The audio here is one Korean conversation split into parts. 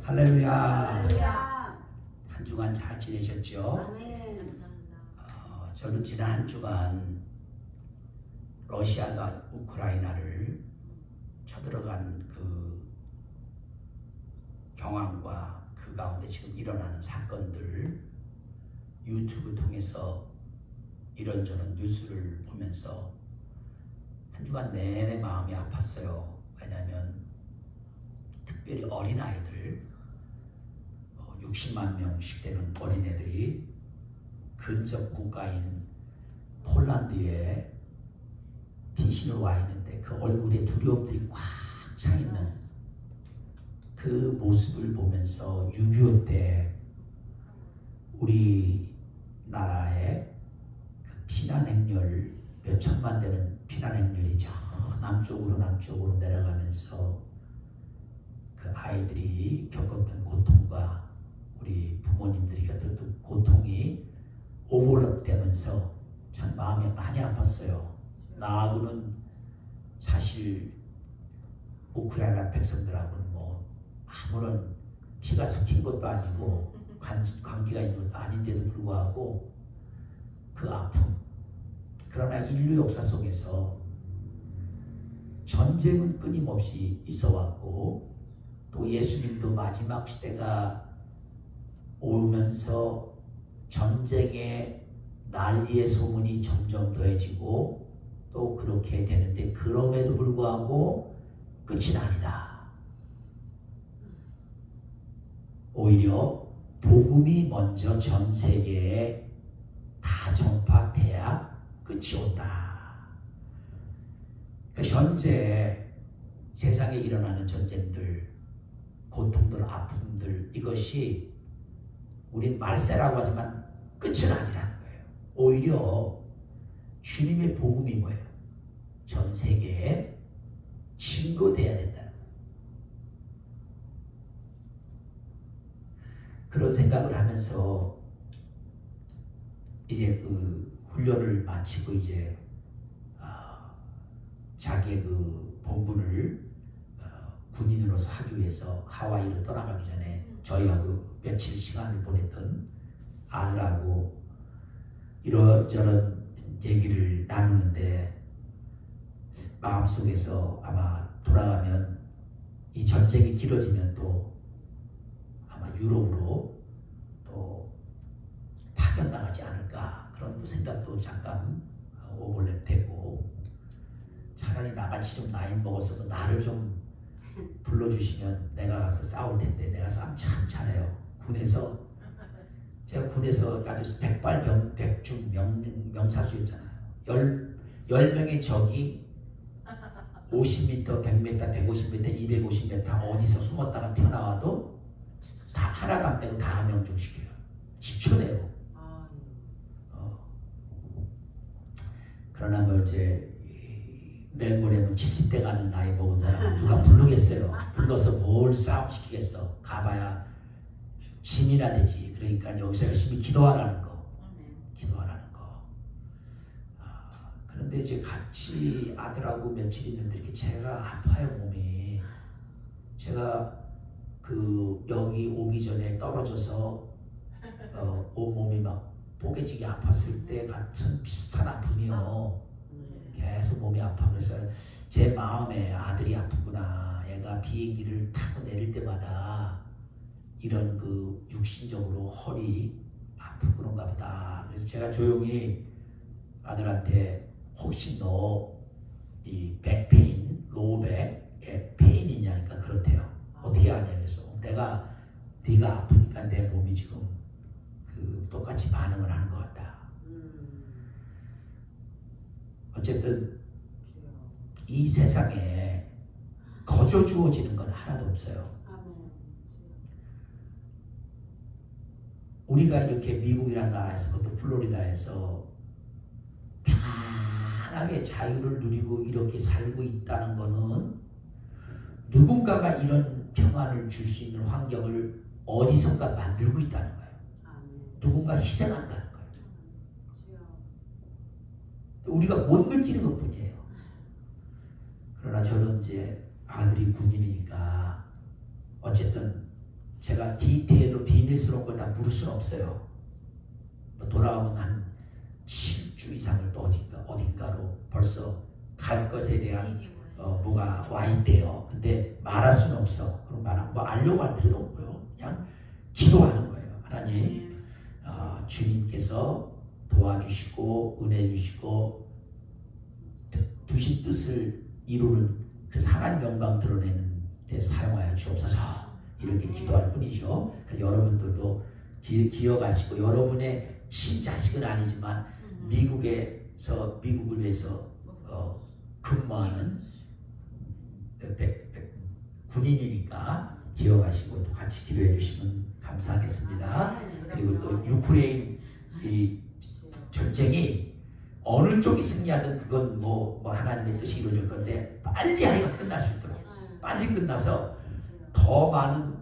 할렐루야. 할렐루야. 한 주간 잘 지내셨죠? 아멘. 감사합니다. 저는 지난 한 주간 러시아가 우크라이나를 쳐들어간 그 경황과 그 가운데 지금 일어나는 사건들 유튜브 통해서 이런저런 뉴스를 보면서 한 주간 내내 마음이 아팠어요. 왜냐하면 특별히 어린아이들 60만 명씩 되는 어린애들이 근접 국가인 폴란드에 빈신으로 와 있는데 그 얼굴에 두려움들이 꽉 차 있는 그 모습을 보면서 6.25 때 우리나라의 그 피난 행렬 몇 천만 되는 피난 행렬이 저 남쪽으로 내려가면서 그 아이들이 겪었던 고통과 우리 부모님들이 겪었던 고통이 오버랩되면서 참 마음이 많이 아팠어요. 나하고는 사실 우크라이나 백성들하고는 뭐 아무런 피가 섞인 것도 아니고 관계가 있는 것도 아닌데도 불구하고 그 아픔. 그러나 인류 역사 속에서 전쟁은 끊임없이 있어 왔고 또 예수님도 마지막 시대가 오면서 전쟁의 난리의 소문이 점점 더해지고 또 그렇게 되는데 그럼에도 불구하고 끝이 아니다. 오히려 복음이 먼저 전 세계에 다 전파돼야 끝이 온다. 현재 세상에 일어나는 전쟁들, 고통들, 아픔들 이것이 우린 말세라고 하지만 끝은 아니라는 거예요. 오히려 주님의 복음이 뭐예요? 전 세계에 증거돼야 된다는 거예요. 그런 생각을 하면서 이제 그 훈련을 마치고 이제 자기의 그 본분을 군인으로서 하기 위해서 하와이로 떠나가기 전에 저희하고 며칠 시간을 보냈던 아들하고 이런저런 얘기를 나누는데 마음속에서 아마 돌아가면 이 전쟁이 길어지면 또 아마 유럽으로 또 파견나가지 않을까 그런 또 생각도 잠깐 오버랩 되고 차라리 나같이 좀 나이 먹었어도 나를 좀 불러주시면 내가 가서 싸울 텐데 내가 싸움 참 잘해요. 군에서 제가 군에서 아주 백발백중 명사수였잖아요. 10명의 적이 50m, 100m, 150m, 250m 어디서 숨었다가 튀어나와도 다 하나도 안 빼고 다 명중시켜요. 10초 내로. 그러나 뭐 이제 내일 모레는 70대 가는 나이 먹은 사람 누가 부르겠어요. 불러서 뭘 싸움시키겠어. 가봐야 짐이나 되지. 그러니까 여기서 열심히 기도하라는 거. 기도하라는 거. 그런데 이제 같이 아들하고 며칠 있는데 이렇게 제가 아파요 몸이. 제가 그 여기 오기 전에 떨어져서 온몸이 막 뽀개지게 아팠을 때 같은 비슷한 아픔이요. 계속 몸이 아파. 그래서 제 마음에 아들이 아프구나. 얘가 비행기를 타고 내릴 때마다 이런 그 육신적으로 허리 아프고 그런가 보다. 그래서 제가 조용히 아들한테 혹시 너 이 백페인, 로우백에 페인 있냐니까 그렇대요. 어떻게 아냐 그래서 네가 아프니까 내 몸이 지금 그 똑같이 반응을 하는 것 같다. 어쨌든 이 세상에 거저 주어지는 건 하나도 없어요. 우리가 이렇게 미국이라는 나라에서 그것도 플로리다에서 편하게 자유를 누리고 이렇게 살고 있다는 것은 누군가가 이런 평안을 줄 수 있는 환경을 어디선가 만들고 있다는 거예요. 누군가 희생한다는 거예요. 우리가 못 느끼는 것 뿐이에요. 그러나 저는 이제 아들이 군인이니까 어쨌든 제가 디테일로 비밀스러운 걸 다 물을 수는 없어요. 돌아오면 한 7주 이상을 또 어딘가로 벌써 갈 것에 대한 뭐가 와 있대요. 근데 말할 수는 없어. 그럼 뭐 알려고 할 필요도 없고요. 그냥 기도하는 거예요. 하나님, 주님께서 도와주시고 은혜 주시고 두신 뜻을 이루는 그래서 하나님 영광 드러내는 데 사용하여 주옵소서. 이렇게 기도할 뿐이죠. 여러분들도 기억하시고 여러분의 친자식은 아니지만 미국을 위해서 근무하는 군인이니까 기억하시고 또 같이 기도해 주시면 감사하겠습니다. 그리고 또 유크레인 이 전쟁이 어느 쪽이 승리하든 그건 뭐 하나님의 뜻이 이루어질 건데 빨리 하여가 끝날 수 있도록 빨리 끝나서 더 많은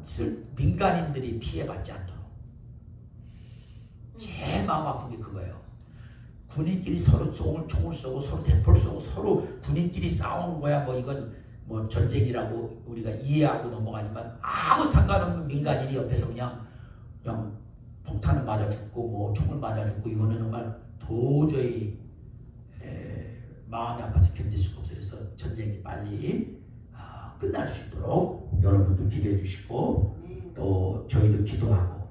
민간인들이 피해받지 않도록 제일 마음 아픈 게 그거예요. 군인끼리 서로 총을 쏘고 서로 대포를 쏘고 서로 군인끼리 싸우는 거야. 뭐 이건 뭐 전쟁이라고 우리가 이해하고 넘어가지만 아무 상관없는 민간인이 옆에서 그냥 폭탄을 맞아 죽고 뭐 총을 맞아 죽고 이거는 정말 도저히 마음이 아파서 견딜 수가 없어요. 그래서 전쟁이 빨리 끝날 수 있도록 여러분도 기도해 주시고 또 저희도 기도하고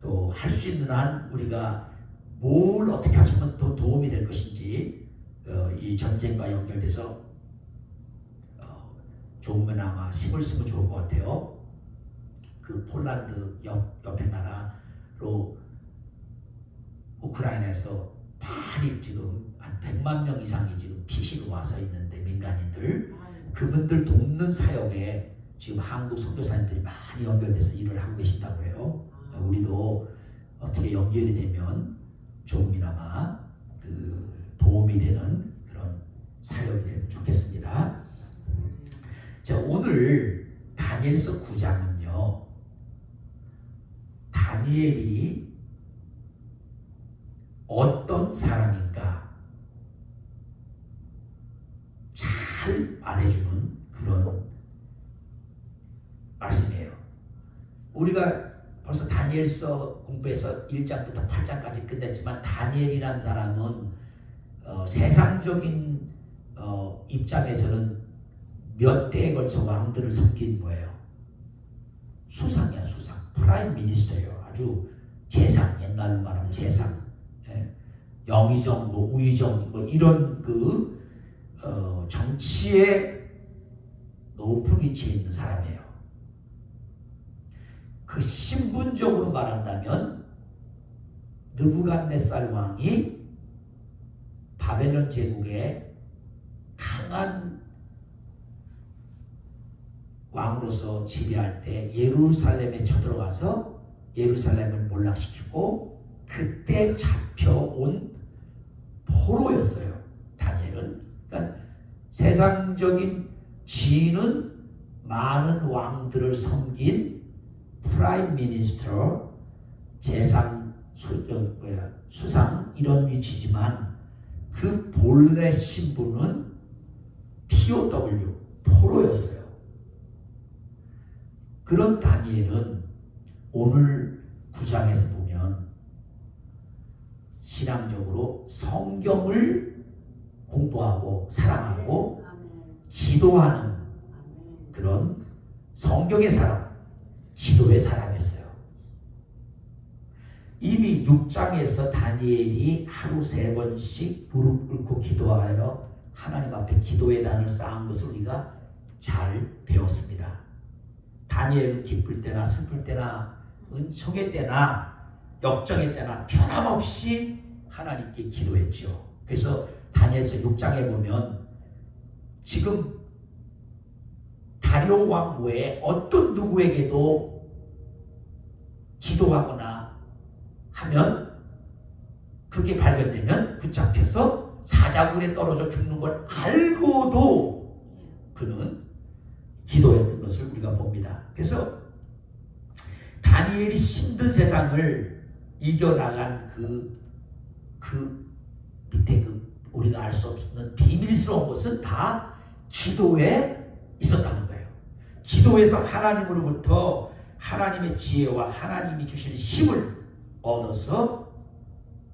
또 할 수 있는 한 우리가 뭘 어떻게 하시면 더 도움이 될 것인지 이 전쟁과 연결돼서 좋으면 아마 힘을 쓰면 좋을 것 같아요. 그 폴란드 옆에 나라로 우크라이나에서 많이 지금 한 100만 명 이상이 지금 피시로 와서 있는데 민간인들 그분들 돕는 사역에 지금 한국 선교사님들이 많이 연결돼서 일을 하고 계신다고 해요. 우리도 어떻게 연결이 되면 조금이나마 그 도움이 되는 그런 사역이 되면 좋겠습니다. 자, 오늘 다니엘서 9장은요. 다니엘이 어떤 사람인가 잘 말해주는 그런 말씀이에요. 우리가 벌써 다니엘서 공부해서 1장부터 8장까지 끝냈지만 다니엘이라는 사람은 세상적인 입장에서는 몇 대에 걸쳐 왕들을 섬긴 거예요. 수상이야, 수상. 프라임 미니스터예요. 아주 재상, 옛날로 말하면 재상. 영의정, 뭐 우의정, 뭐 이런 그 정치에 높은 위치에 있는 사람이에요. 그 신분적으로 말한다면 느부갓네살 왕이 바벨론 제국의 강한 왕으로서 지배할 때 예루살렘에 쳐들어가서 예루살렘을 몰락시키고 그때 잡혀온 포로였어요. 다니엘은. 그러니까 세상적인 지위는 많은 왕들을 섬긴 프라임 미니스터, 재상, 수상 이런 위치지만 그 본래 신분은 POW, 포로였어요. 그런 다니엘은 오늘 9장에서 보면 신앙적으로 성경을 공부하고 사랑하고 기도하는 그런 성경의 사람, 기도의 사람이었어요. 이미 6장에서 다니엘이 하루 3번씩 무릎 꿇고 기도하여 하나님 앞에 기도의 단을 쌓은 것을 우리가 잘 배웠습니다. 다니엘은 기쁠 때나 슬플 때나 은총의 때나 역정의 때나 변함없이 하나님께 기도했죠. 그래서 다니엘서 6장에 보면 지금 다리오 왕 외에 어떤 누구에게도 기도하거나 하면 그게 발견되면 붙잡혀서 사자굴에 떨어져 죽는 걸 알고도 그는 기도했던 것을 우리가 봅니다. 그래서 다니엘이 힘든 세상을 이겨나간 그 밑에 우리가 알 수 없는 비밀스러운 것은 다 기도에 있었다는 거예요. 기도에서 하나님으로부터 하나님의 지혜와 하나님이 주시는 힘을 얻어서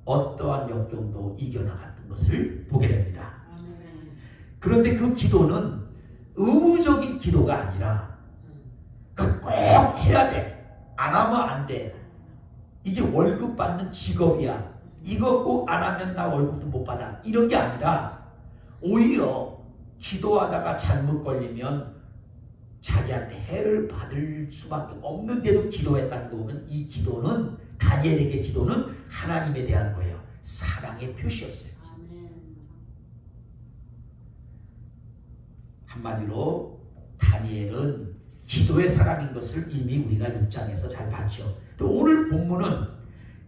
어떠한 역경도 이겨나갔던 것을 보게 됩니다. 그런데 그 기도는 의무적인 기도가 아니라 꼭 해야 돼. 안 하면 안 돼. 이게 월급 받는 직업이야. 이거 꼭 안 하면 나 월급도 못 받아. 이런 게 아니라 오히려 기도하다가 잘못 걸리면 자기한테 해를 받을 수밖에 없는데도 기도했다는 거 보면 이 기도는 다니엘에게 기도는 하나님에 대한 거예요. 사랑의 표시였어요. 한마디로 다니엘은 기도의 사람인 것을 이미 우리가 6장에서 잘 봤죠. 또 오늘 본문은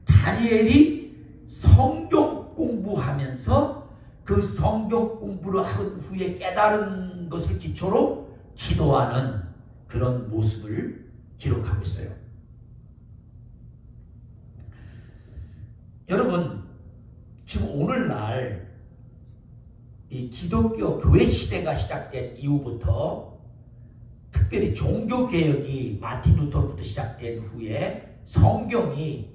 다니엘이 성경 공부하면서 그 성경 공부를 한 후에 깨달은 것을 기초로 기도하는 그런 모습을 기록하고 있어요. 여러분, 지금 오늘날 이 기독교 교회 시대가 시작된 이후부터 특별히 종교개혁이 마틴 루터로부터 시작된 후에 성경이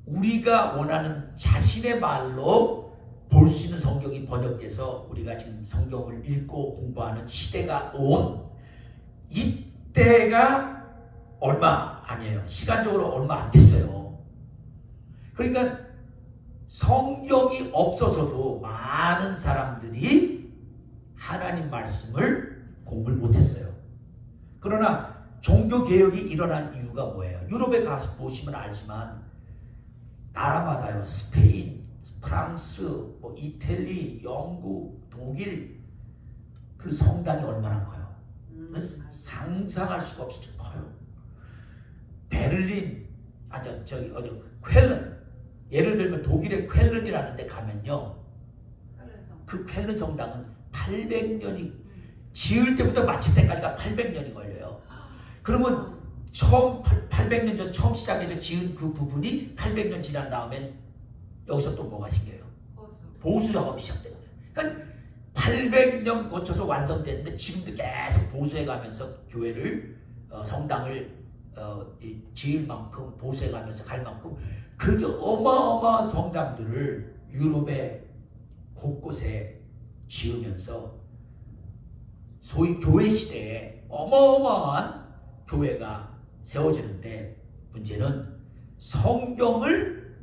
우리가 원하는 자신의 말로 볼 수 있는 성경이 번역돼서 우리가 지금 성경을 읽고 공부하는 시대가 온 이때가 얼마 아니에요. 시간적으로 얼마 안 됐어요. 그러니까 성경이 없어서도 많은 사람들이 하나님 말씀을 공부를 못했어요. 그러나 종교개혁이 일어난 이유가 뭐예요? 유럽에 가서 보시면 알지만 나라마다요. 스페인, 프랑스, 뭐 이태리, 영국, 독일 그 성당이 얼마나 커요? 상상할 수가 없이 커요. 베를린, 쾰른, 예를 들면 독일의 쾰른이라는 데 가면요. 그 쾰른 성당은 800년이 지을 때부터 마칠 때까지가 800년이 걸려요. 그러면 처음 800년 전 처음 시작해서 지은 그 부분이 800년 지난 다음엔 여기서 또 뭐가 생겨요? 보수 작업이 시작되는 거예요. 그러니까 800년 거쳐서 완성됐는데 지금도 계속 보수해 가면서 교회를 성당을 지을 만큼 보수해 가면서 갈 만큼 그게 어마어마한 성당들을 유럽의 곳곳에 지으면서 소위 교회 시대에 어마어마한 교회가 세워지는데 문제는 성경을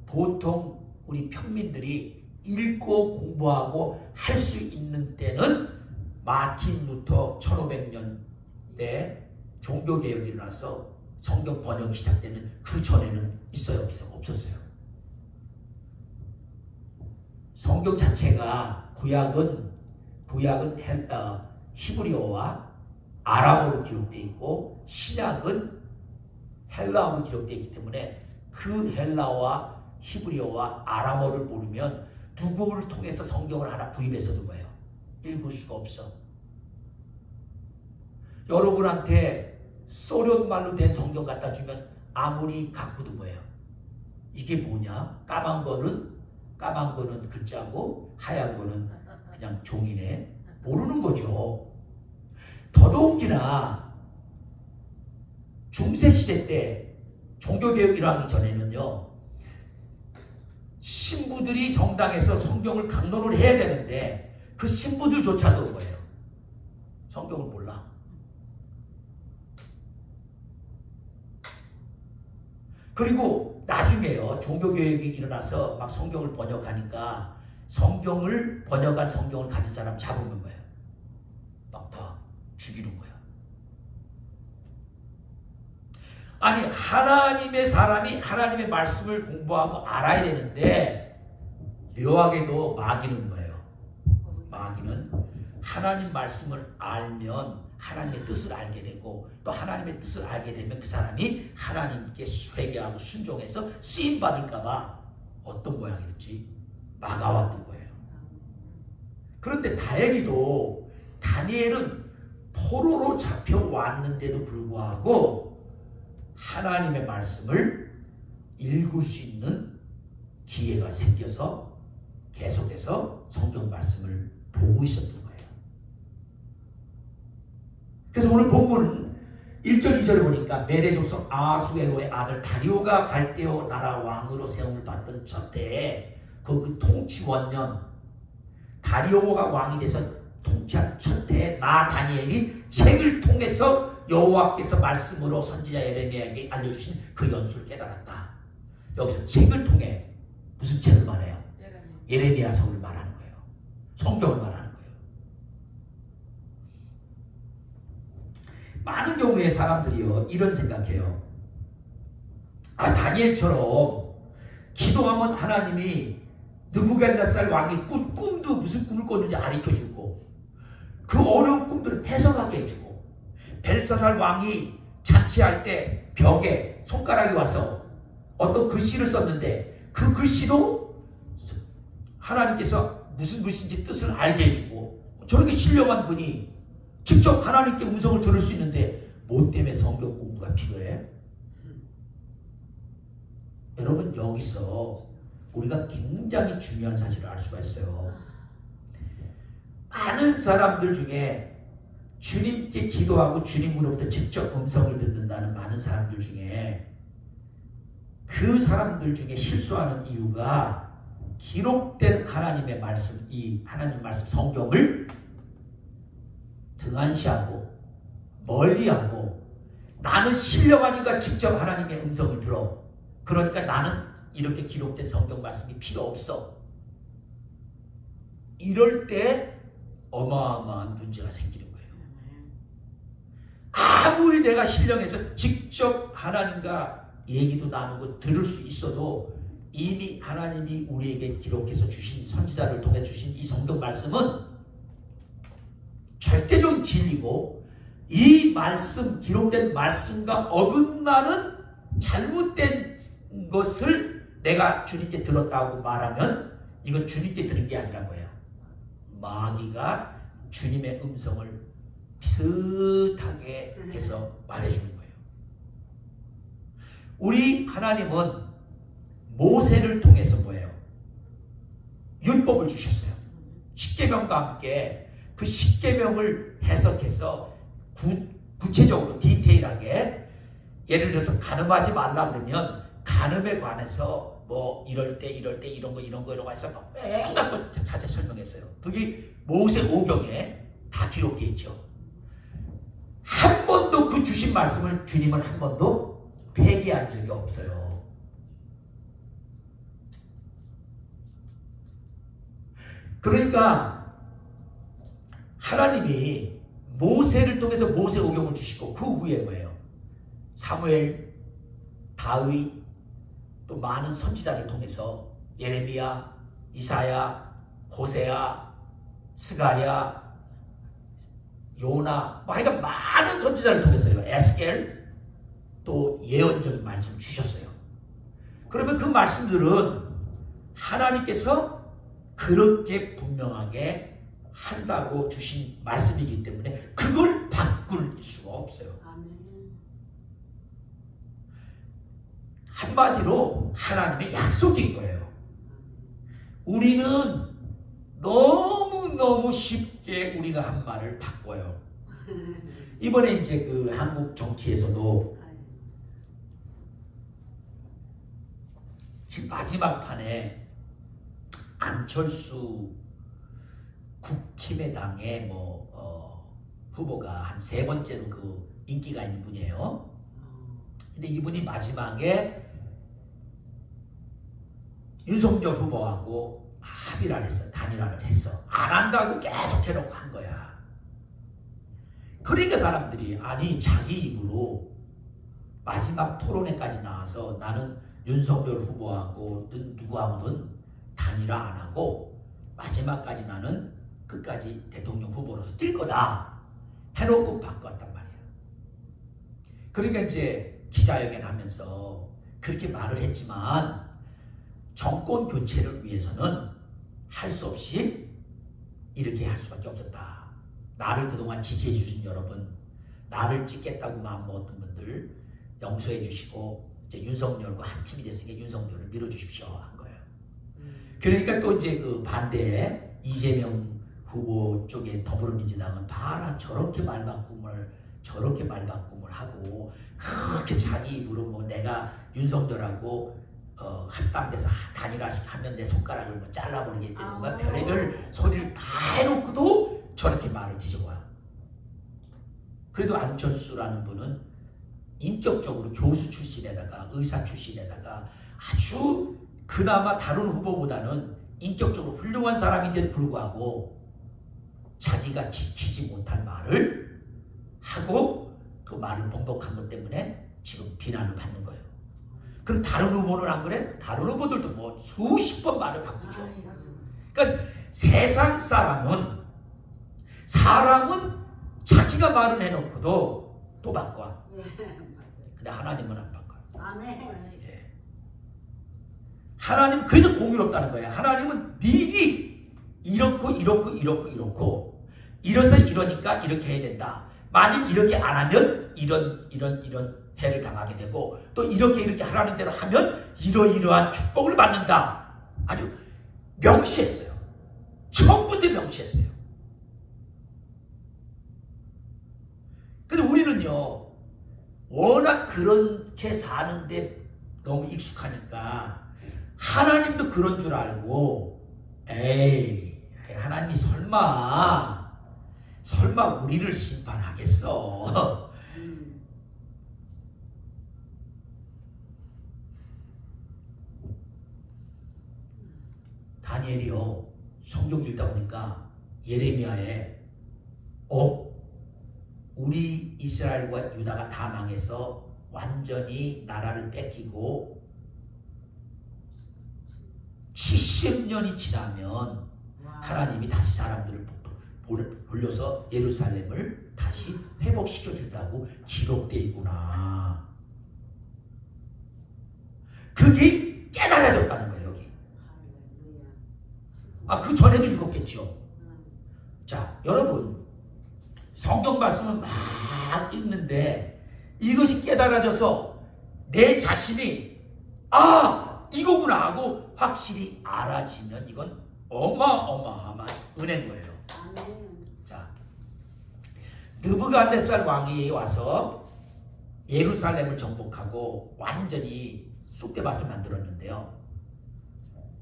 보통 우리 평민들이 읽고 공부하고 할 수 있는 때는 마틴 루터 1500년대 종교개혁이 일어나서 성경 번역이 시작되는 그 전에는 있어요? 없었어요. 성경 자체가 구약은 히브리어와 아람어로 기록되어 있고 신약은 헬라어로 기록되어 있기 때문에 그 헬라어와 히브리어와 아람어를 모르면 누구를 통해서 성경을 하나 구입해서도 뭐예요? 읽을 수가 없어. 여러분한테 소련말로 된 성경 갖다 주면 아무리 갖고도 뭐예요? 이게 뭐냐? 까만 거는 글자고 하얀 거는 그냥 종이네. 모르는 거죠. 더더욱이나 중세시대 때 종교개혁 일어나기 전에는요. 신부들이 성당에서 성경을 강론을 해야 되는데 그 신부들조차도 뭐예요? 성경을 몰라. 그리고 나중에요. 종교개혁이 일어나서 막 성경을 번역하니까 번역한 성경을 가진 사람 잡으면 뭐예요? 막 다 죽이는 거야. 아니 하나님의 사람이 하나님의 말씀을 공부하고 알아야 되는데 묘하게도 마귀는 뭐예요? 마귀는 하나님 말씀을 알면 하나님의 뜻을 알게 되고 또 하나님의 뜻을 알게 되면 그 사람이 하나님께 회개하고 순종해서 쓰임받을까봐 어떤 모양이 됐지? 막아왔던 거예요. 그런데 다니엘은 포로로 잡혀왔는데도 불구하고 하나님의 말씀을 읽을 수 있는 기회가 생겨서 계속해서 성경 말씀을 보고 있었던 거예요. 그래서 오늘 본문은 1절 2절에 보니까 메대 족속 아하수에로의 아들 다리오가 갈대오 나라 왕으로 세움을 받던 저때에 그 통치 원년 다리오가 왕이 돼서 통치한 첫 해에 나 다니엘이 책을 통해서 여호와께서 말씀으로 선지자 예레미야에게 알려주신 그 연수를 깨달았다. 여기서 책을 통해 무슨 책을 말해요? 예레미야서를 말하는 거예요. 성경을 말하는 거예요. 많은 경우에 사람들이요 이런 생각해요. 아, 다니엘처럼 기도하면 하나님이 느부갓네살 왕이 꿈도 무슨 꿈을 꿨는지 가르쳐주고 그 어려운 꿈들을 해석하게 해주고 벨사살 왕이 잔치할 때 벽에 손가락이 와서 어떤 글씨를 썼는데 그 글씨도 하나님께서 무슨 글씨인지 뜻을 알게 해주고 저렇게 신령한 분이 직접 하나님께 음성을 들을 수 있는데 뭐 때문에 성경 공부가 필요해? 여러분 여기서 우리가 굉장히 중요한 사실을 알 수가 있어요. 많은 사람들 중에 주님께 기도하고 주님으로부터 직접 음성을 듣는다는 많은 사람들 중에 그 사람들 중에 실수하는 이유가 기록된 하나님의 말씀, 이 하나님 말씀 성경을 등한시하고 멀리하고 나는 신령하니까 직접 하나님의 음성을 들어. 그러니까 나는 이렇게 기록된 성경 말씀이 필요 없어. 이럴 때 어마어마한 문제가 생기는 거예요. 아무리 내가 신령해서 직접 하나님과 얘기도 나누고 들을 수 있어도 이미 하나님이 우리에게 기록해서 주신 선지자를 통해 주신 이 성경 말씀은 절대적인 진리고 이 말씀, 기록된 말씀과 어긋나는 잘못된 것을 내가 주님께 들었다고 말하면 이건 주님께 들은 게 아니란 거예요. 마귀가 주님의 음성을 비슷하게 해서 말해주는 거예요. 우리 하나님은 모세를 통해서 뭐예요? 율법을 주셨어요. 십계명과 함께 그 십계명을 해석해서 구체적으로 디테일하게 예를 들어서 간음하지 말라 그러면 간음에 관해서 뭐 이럴 때 이런 거 해서 맨날 자세히 설명했어요. 그게 모세 오경에 다 기록되어 있죠. 한 번도 그 주신 말씀을 주님은 한 번도 폐기한 적이 없어요. 그러니까 하나님이 모세를 통해서 모세 오경을 주시고 그 후에 뭐예요? 사무엘, 다윗, 또 많은 선지자를 통해서 예레미야, 이사야, 호세야, 스가랴, 요나, 하여간 많은 선지자를 통해서요. 에스겔, 또 예언적인 말씀을 주셨어요. 그러면 그 말씀들은 하나님께서 그렇게 분명하게 한다고 주신 말씀이기 때문에 그걸 바꿀 수가 없어요. 한마디로 하나님의 약속인 거예요. 우리는 너무너무 쉽게 우리가 한 말을 바꿔요. 이번에 이제 그 한국 정치에서도 지금 마지막 판에 안철수 국힘의당의 후보가 한 3번째로 그 인기가 있는 분이에요. 근데 이분이 마지막에 윤석열 후보하고 합의를 했어. 단일화를 했어. 안 한다고 계속 해놓고 한 거야. 그러니까 사람들이 아니 자기 입으로 마지막 토론회까지 나와서 나는 윤석열 후보하고 누구하고든 단일화 안 하고 마지막까지 나는 끝까지 대통령 후보로서 뛸 거다 해놓고 바꿨단 말이야. 그러니까 이제 기자회견 하면서 그렇게 말을 했지만 정권 교체를 위해서는 할 수 없이 이렇게 할 수밖에 없었다. 나를 그동안 지지해 주신 여러분, 나를 찍겠다고 마음먹었던 분들 용서해 주시고 이제 윤석열과 한 팀이 됐으니까 윤석열을 밀어주십시오 한 거예요. 그러니까 또 이제 그 반대에 이재명 후보 쪽에 더불어민주당은 봐라 저렇게 말 바꿈을 저렇게 말바꿈을 하고 그렇게 자기 입으로 뭐 내가 윤석열하고 합당돼서 단일화하면 내 손가락을 뭐 잘라버리겠다는 뭔가 별의별 소리를 다 해놓고도 저렇게 말을 뒤집어요. 그래도 안철수라는 분은 인격적으로 교수 출신에다가 의사 출신에다가 아주 그나마 다른 후보보다는 인격적으로 훌륭한 사람인데도 불구하고 자기가 지키지 못한 말을 하고 그 말을 번복한 것 때문에 지금 비난을 받는 거예요. 그럼 다른 후보는 안 그래? 다른 후보들도 뭐 수십 번 말을 바꾸죠. 그러니까 세상 사람은 자기가 말을 해놓고도 또 바꿔. 근데 하나님은 안 바꿔요. 예. 하나님 그래서 공의롭다는 거예요. 하나님은 미리 이렇고 이래서 이러니까 이렇게 해야 된다. 만일 이렇게 안 하면 이런 해를 당하게 되고 또 이렇게 하라는 대로 하면 이러이러한 축복을 받는다. 아주 명시했어요. 처음부터 명시했어요. 근데 우리는요 워낙 그렇게 사는데 너무 익숙하니까 하나님도 그런 줄 알고 에이 하나님이 설마 우리를 심판하겠어. 다니엘이요 성경 읽다 보니까 예레미야에 우리 이스라엘과 유다가 다 망해서 완전히 나라를 뺏기고 70년이 지나면 하나님이 다시 사람들을 불러서 예루살렘을 다시 회복시켜 준다고 기록되어 있구나. 그게 깨달아졌다는 거예요. 여기. 그 전에도 읽었겠죠. 자, 여러분 성경 말씀을 막 읽는데 이것이 깨달아져서 내 자신이 이거구나 하고 확실히 알아지면 이건 어마어마한 은혜인 거예요. 자, 느부갓네살 왕이 와서 예루살렘을 정복하고 완전히 쑥대밭을 만들었는데요.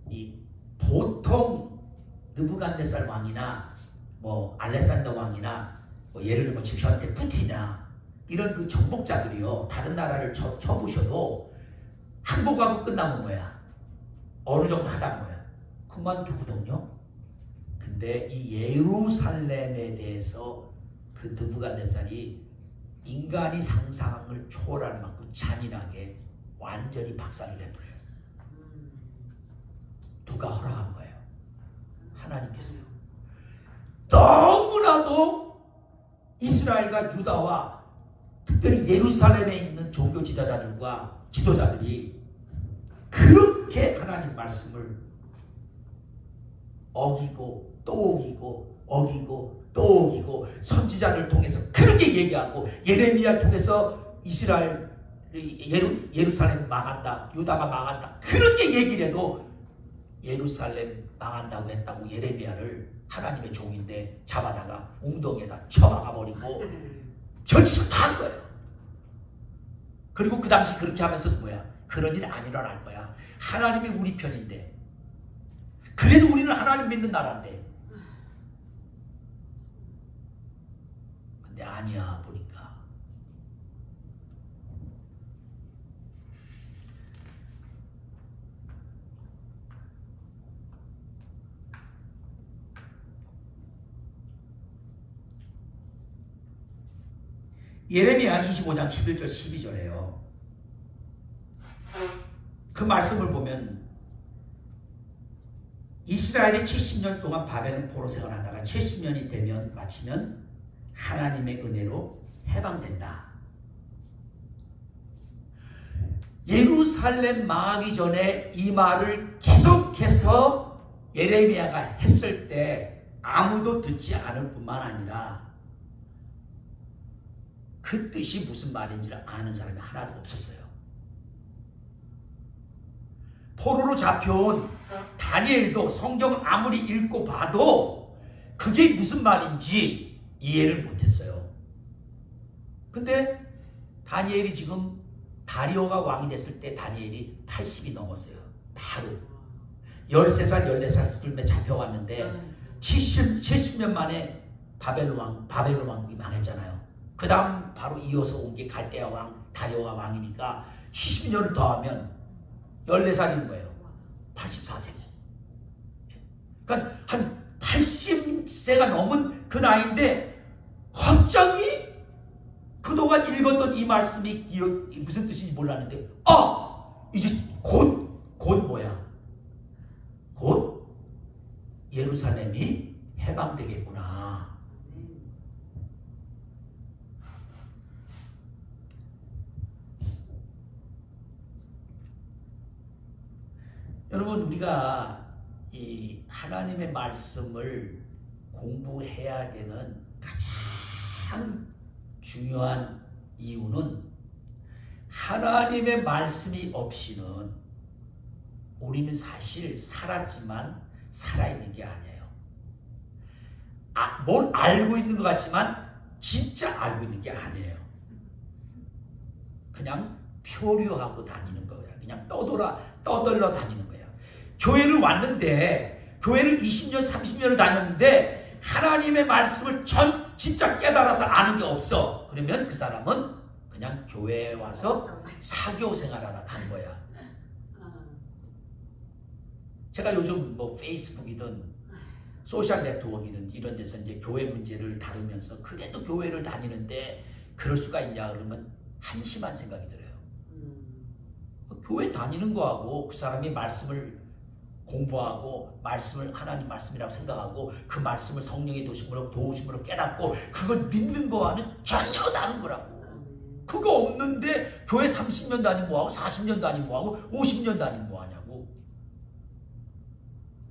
이 보통 느부갓네살 왕이나 뭐 알렉산더 왕이나 뭐 예를 들면 지금 현대 푸틴이나 이런 그 정복자들이요 다른 나라를 쳐부셔도 항복하고 끝나면 뭐야? 어느 정도 하다 뭐야? 그만두거든요. 근데 이 예루살렘에 대해서 그 느부갓네살이 인간이 상상을 초월할 만큼 잔인하게 완전히 박살을 내버려요. 누가 허락한 거예요? 하나님께서요. 너무나도 이스라엘과 유다와 특별히 예루살렘에 있는 종교 지도자들이 그렇게 하나님 말씀을 어기고 또 어기고 선지자를 통해서 그렇게 얘기하고 예레미야를 통해서 예루살렘 망한다, 유다가 망한다 그렇게 얘기를 해도 예루살렘 망한다고 했다고 예레미야를 하나님의 종인데 잡아다가 웅덩이에다 쳐박아버리고 절치서 다 한 거예요. 그리고 그 당시 그렇게 하면서 뭐야? 그런 일이 안 일어날 거야. 하나님이 우리 편인데 그래도 우리는 하나님 믿는 나라인데 근데 아니야 보니까 예레미야 25장 11절 12절에요. 그 말씀을 보면 이스라엘이 70년 동안 바벨론 포로 생활하다가 70년이 되면 마치면 하나님의 은혜로 해방된다. 예루살렘 망하기 전에 이 말을 계속해서 예레미야가 했을 때 아무도 듣지 않을 뿐만 아니라 그 뜻이 무슨 말인지를 아는 사람이 하나도 없었어요. 포로로 잡혀온 다니엘도 성경을 아무리 읽고 봐도 그게 무슨 말인지 이해를 못했어요. 근데 다니엘이 지금 다리오가 왕이 됐을 때 다니엘이 80이 넘었어요. 바로 13살 14살 둘매 잡혀갔는데 70년 만에 바벨론 왕이 망했잖아요. 그 다음 바로 이어서 온 게 갈대아 왕 다리오가 왕이니까 70년을 더하면 14살인 거예요. 84세. 그러니까 한 80세가 넘은 그 나이인데 갑자기 그동안 읽었던 이 말씀이 무슨 뜻인지 몰랐는데 이제 곧 뭐야? 곧 예루살렘이 해방되겠구나. 여러분, 우리가 이 하나님의 말씀을 공부해야 되는 가장 중요한 이유는 하나님의 말씀이 없이는 우리는 사실 살았지만 살아있는 게 아니에요. 뭘 알고 있는 것 같지만 진짜 알고 있는 게 아니에요. 그냥 표류하고 다니는 거예요. 그냥 떠들러 다니는 거예요. 교회를 왔는데, 교회를 20년, 30년을 다녔는데 하나님의 말씀을 진짜 깨달아서 아는 게 없어. 그러면 그 사람은 그냥 교회에 와서 사교 생활하러 간 거야. 제가 요즘 뭐 페이스북이든 소셜 네트워크이든 이런 데서 이제 교회 문제를 다루면서 그래도 교회를 다니는데 그럴 수가 있냐 그러면 한심한 생각이 들어요. 교회 다니는 거하고 그 사람이 말씀을 공부하고 말씀을 하나님 말씀이라고 생각하고 그 말씀을 성령의 도우심으로 깨닫고 그걸 믿는 거와는 전혀 다른 거라고. 그거 없는데 교회 30년 다니면 뭐하고 40년 다니면 뭐하고 50년 다니면 뭐하냐고.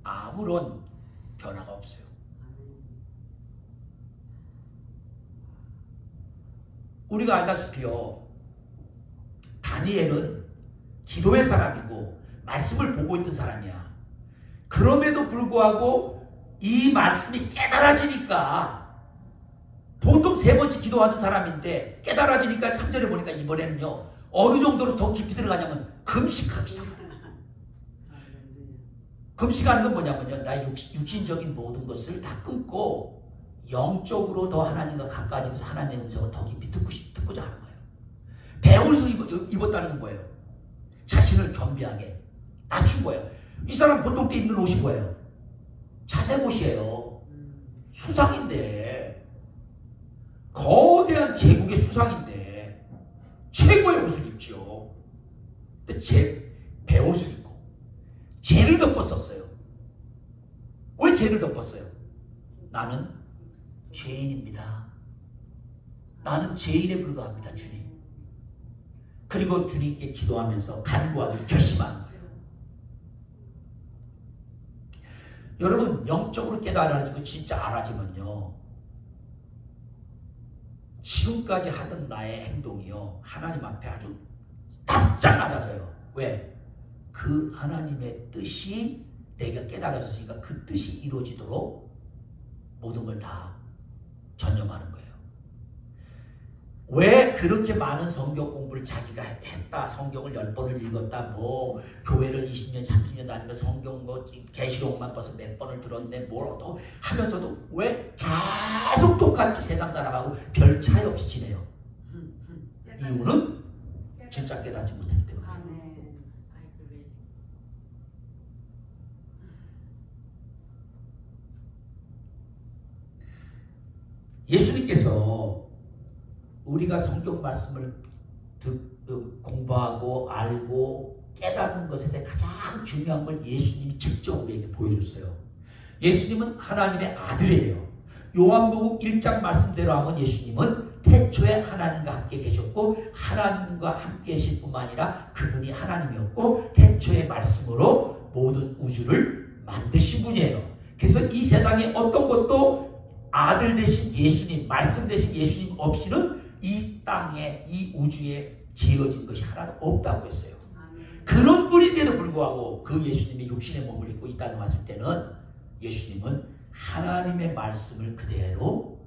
아무런 변화가 없어요. 우리가 알다시피요, 다니엘은 기도의 사람이고 말씀을 보고 있던 사람이야. 그럼에도 불구하고 이 말씀이 깨달아지니까, 보통 3번째 기도하는 사람인데 깨달아지니까 3절에 보니까 이번에는요 어느 정도로 더 깊이 들어가냐면 금식하기 시작해요. 금식하는 건 뭐냐면요, 나의 육신적인 모든 것을 다 끊고 영적으로 더 하나님과 가까워지면서 하나님의 음성을 더 깊이 듣고자 하는 거예요. 배옷을 입었다는 건 뭐예요? 자신을 겸비하게 낮춘 거예요. 이 사람 보통 때 입는 옷이 뭐예요? 자색 옷이에요. 수상인데, 거대한 제국의 수상인데 최고의 옷을 입죠. 근데 배옷을 입고 죄를 덮었었어요. 왜 죄를 덮었어요? 나는 죄인입니다. 나는 죄인에 불과합니다, 주님. 그리고 주님께 기도하면서 간구하기를 결심하는 거예요. 여러분, 영적으로 깨달아지고 진짜 알아지면요, 지금까지 하던 나의 행동이요 하나님 앞에 아주 납작 낮아져요. 왜? 그 하나님의 뜻이 내가 깨달아졌으니까 그 뜻이 이루어지도록 모든 걸 다 전념하는 거예요. 왜 그렇게 많은 성경 공부를 자기가 했다, 성경을 10번을 읽었다, 뭐 교회를 20년 30년 다니며 성경 뭐 계시록만 벌써 몇 번을 들었네, 뭘 또 하면서도 왜 계속 똑같이 세상 사람하고 별 차이 없이 지내요? 이유는 진짜 깨닫지 못했기 때문에. 예수님께서 우리가 성경 말씀을 공부하고 알고 깨닫는 것에 가장 중요한 걸 예수님이 직접 우리에게 보여줬어요. 예수님은 하나님의 아들이에요. 요한복음 1장 말씀대로 하면 예수님은 태초에 하나님과 함께 계셨고 하나님과 함께 계실 뿐만 아니라 그분이 하나님이었고 태초의 말씀으로 모든 우주를 만드신 분이에요. 그래서 이 세상에 어떤 것도 아들 되신 예수님, 말씀 되신 예수님 없이는 이 땅에, 이 우주에 지어진 것이 하나도 없다고 했어요. 그런 분인데도 불구하고 그 예수님이 육신의 몸을 입고 이 땅에 왔을 때는 예수님은 하나님의 말씀을 그대로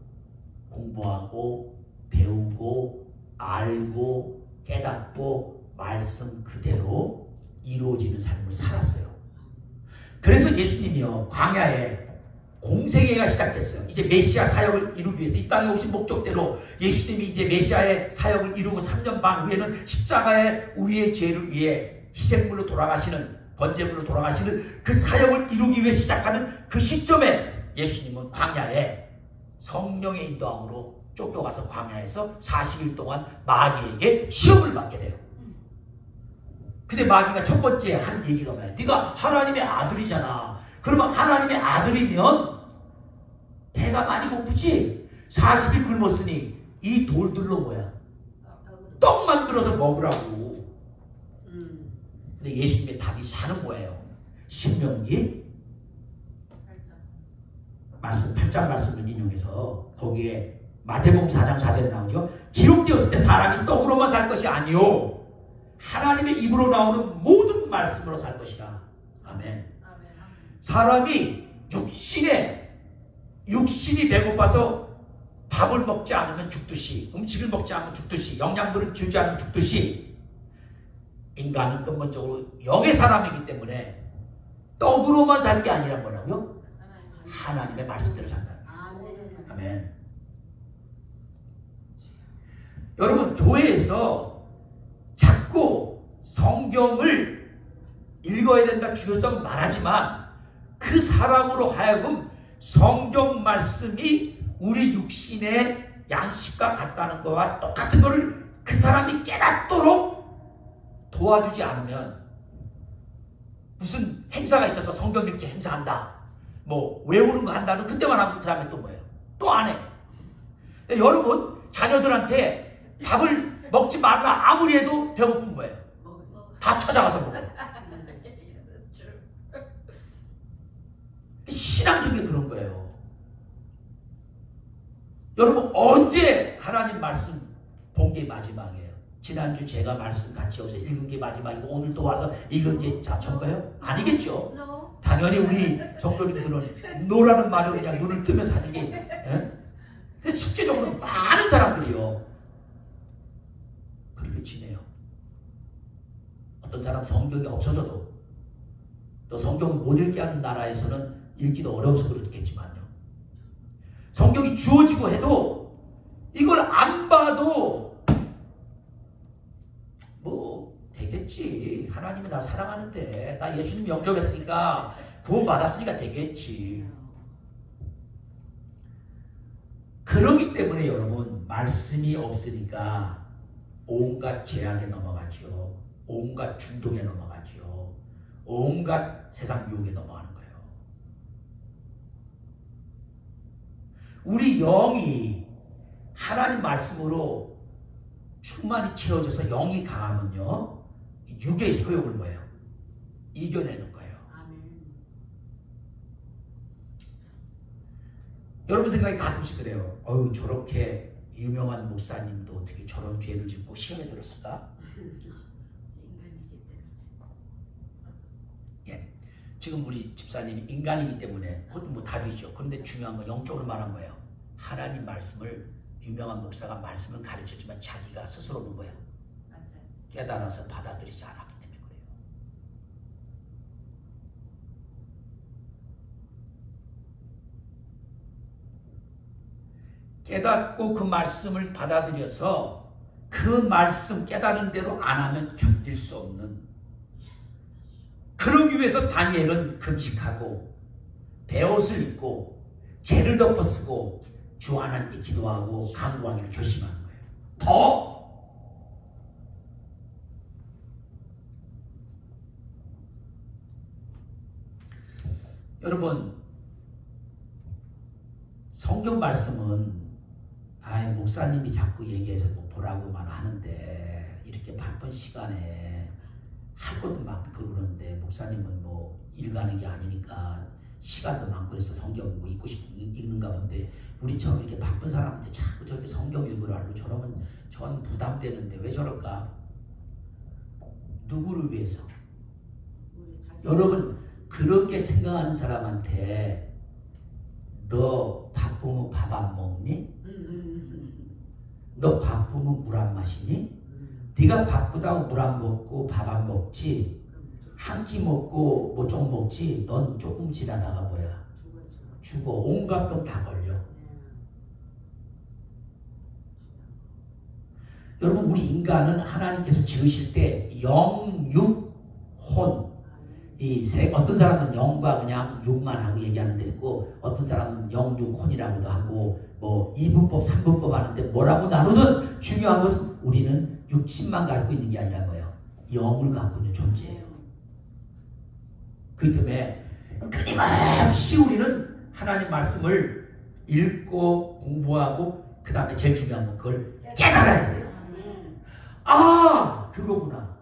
공부하고 배우고 알고 깨닫고 말씀 그대로 이루어지는 삶을 살았어요. 그래서 예수님이요 광야에 공생애가 시작됐어요. 이제 메시아 사역을 이루기 위해서 이 땅에 오신 목적대로 예수님이 이제 메시아의 사역을 이루고 3년 반 후에는 십자가에 우리의 죄를 위해 희생물로 돌아가시는 번제물로 돌아가시는 그 사역을 이루기 위해 시작하는 그 시점에 예수님은 광야에 성령의 인도함으로 쫓겨가서 광야에서 40일 동안 마귀에게 시험을 받게 돼요. 근데 마귀가 첫 번째 한 얘기가 뭐야? 네가 하나님의 아들이잖아. 그러면 하나님의 아들이면 배가 많이 고프지? 40일 굶었으니 이 돌들로 뭐야? 떡 만들어서 먹으라고. 근데 예수님의 답이 다른 거예요. 신명기 말씀 8장 말씀을 인용해서 거기에 마태복음 4장 4절에 나오죠. 기록되었을 때 사람이 떡으로만 살 것이 아니요 하나님의 입으로 나오는 모든 말씀으로 살 것이다. 아멘. 사람이 육신이 배고파서 밥을 먹지 않으면 죽듯이, 음식을 먹지 않으면 죽듯이, 영양분을 주지 않으면 죽듯이 인간은 근본적으로 영의 사람이기 때문에 떡으로만 살 게 아니라 뭐라고요? 하나님의 말씀대로 산다. 아멘. 여러분 교회에서 자꾸 성경을 읽어야 된다 중요성은 말하지만 그 사람으로 하여금 성경 말씀이 우리 육신의 양식과 같다는 것과 똑같은 것을 그 사람이 깨닫도록 도와주지 않으면 무슨 행사가 있어서 성경 읽기 행사한다. 뭐 외우는 거 한다는 그때만 하면 그 다음에 또 뭐예요? 또 안 해. 여러분 자녀들한테 밥을 먹지 말라 아무리 해도 배고픈 거예요. 다 찾아가서 먹어요. 신앙적인 게 그런 거예요. 여러분 언제 하나님 말씀 본 게 마지막이에요? 지난주 제가 말씀 같이 여기서 읽은 게 마지막이고 오늘 또 와서 읽은 게 전부예요? 아니겠죠? 당연히 우리 성도님들은 노라는 말을 그냥 눈을 뜨면서 하는 게 예? 실제적으로 많은 사람들이요 그렇게 지내요. 어떤 사람 성경이 없어서도 또 성경을 못 읽게 하는 나라에서는 읽기도 어려워서 그렇겠지만요. 성경이 주어지고 해도 이걸 안 봐도 뭐 되겠지. 하나님이 나 사랑하는데 나 예수님 영접했으니까 구원 받았으니까 되겠지. 그러기 때문에 여러분 말씀이 없으니까 온갖 죄악에 넘어가죠. 온갖 중독에 넘어가죠. 온갖 세상 유혹에 넘어가는 거예요. 우리 영이 하나님 말씀으로 충만히 채워져서 영이 강하면요 육의 소욕을 뭐예요? 이겨내는 거예요. 여러분 생각이 가끔씩 그래요. 어휴 저렇게 유명한 목사님도 어떻게 저런 죄를 짓고 시험에 들었을까? 예, 지금 우리 집사님이 인간이기 때문에 그것도 뭐 답이죠. 그런데 중요한 건 영적으로 말한 거예요. 하나님 말씀을 유명한 목사가 말씀을 가르쳤지만 자기가 스스로는 뭐예요? 깨달아서 받아들이지 않았기 때문에 그래요. 깨닫고 그 말씀을 받아들여서 그 말씀 깨달은 대로 안 하면 견딜 수 없는, 그러기 위해서 다니엘은 금식하고 베옷을 입고 죄를 덮어쓰고 주 하나님께 기도하고 강구하기를 결심하는 거예요. 더 여러분 성경 말씀은 목사님이 자꾸 얘기해서 뭐 보라고만 하는데 이렇게 바쁜 시간에 할 것도 많고 그러는데 목사님은 뭐 일가는 게 아니니까 시간도 많고 그래서 성경 뭐 읽는가 본데 우리처럼 이렇게 바쁜 사람한테 자꾸 저렇게 성경 읽으라고 저러면 전 부담되는데 왜 저럴까? 누구를 위해서? 여러분 그렇게 생각하는 사람한테 너 바쁘면 밥 안 먹니? 너 바쁘면 물 안 마시니? 네가 바쁘다고 물 안 먹고 밥 안 먹지? 한 끼 먹고 뭐 좀 먹지? 넌 조금 지나다가 뭐야? 죽어. 온갖 병 다 걸려. 여러분, 우리 인간은 하나님께서 지으실 때 영, 육, 혼, 어떤 사람은 영과 그냥 육만 하고 얘기하는 데 있고, 어떤 사람은 영, 육, 혼이라고도 하고, 뭐 이분법, 삼분법 하는데 뭐라고 나누든 중요한 것은 우리는 육신만 가지고 있는 게 아니라 뭐예요? 영을 갖고 있는 존재예요. 그렇기 때문에 끊임없이 우리는 하나님 말씀을 읽고 공부하고, 그 다음에 제일 중요한 건 그걸 깨달아야 돼요. 아, 그거구나.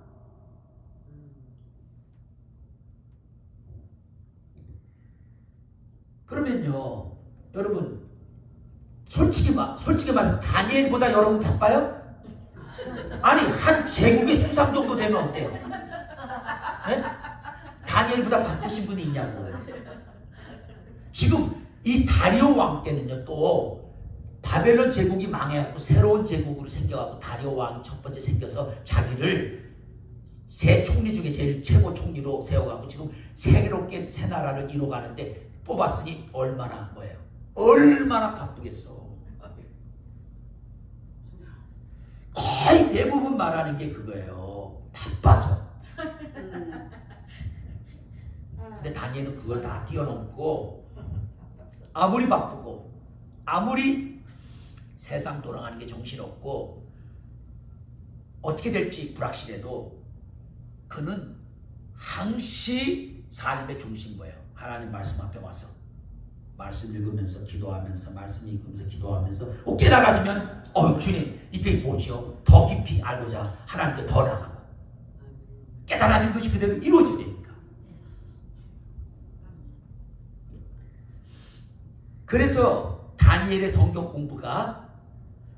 그러면요, 여러분, 솔직히 말해서 다니엘보다 여러분 바빠요? 아니, 한 제국의 수상 정도 되면 어때요? 네? 다니엘보다 바쁘신 분이 있냐고. 지금 이 다리오 왕 때는요, 또 바벨론 제국이 망해갖고 새로운 제국으로 생겨갖고 다리오 왕이 첫 번째 생겨서 자기를 세 총리 중에 제일 최고 총리로 세워갖고 지금 새롭게 새 나라를 이뤄가는데 뽑았으니 얼마나 뭐예요? 얼마나 바쁘겠어. 거의 대부분 말하는 게 그거예요. 바빠서. 근데 다니엘은 그걸 다 뛰어넘고 아무리 바쁘고 아무리 세상 돌아가는 게 정신없고 어떻게 될지 불확실해도 그는 항시 삶의 중심 거예요. 하나님 말씀 앞에 와서 말씀 읽으면서 기도하면서 말씀 읽으면서 기도하면서 깨달아지면 주님 이게 뭐지요? 더 깊이 알고자 하나님께 더 나가고 깨달아진 것이 그대로 이루어지니까. 그래서 다니엘의 성경 공부가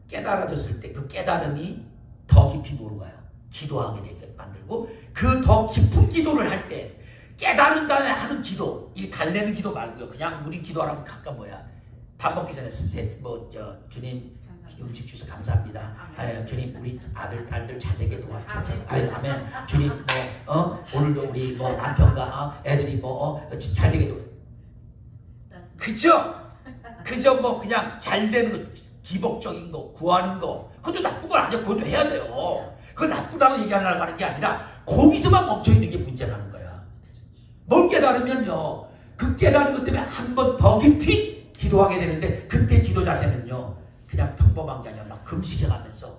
깨달아졌을 때 그 깨달음이 더 깊이 모르고 가요. 기도하게 되게 만들고 그 더 깊은 기도를 할 때 깨달은 다음에 하는 기도, 이 달래는 기도 말고요. 그냥 우리 기도하라면 각각 뭐야? 밥 먹기 전에 주님 음식 주셔서 감사합니다. 주님 우리 딸들 잘 되게 도와주셔서 아멘. 주님 오늘도 우리 남편과 애들이 잘 되게 그저 뭐 그냥 잘 되는 거, 기복적인 거, 구하는 거, 그것도 나쁜 건 아니야. 그것도 해야 돼요. 그걸 나쁘다고 얘기하려고 하는 게 아니라 거기서만 멈춰있는 게 문제라는 거야. 뭘 깨달으면요, 그 깨달은 것 때문에 한 번 더 깊이 기도하게 되는데, 그때 기도 자세는요 그냥 평범한 게 아니라 막 금식해가면서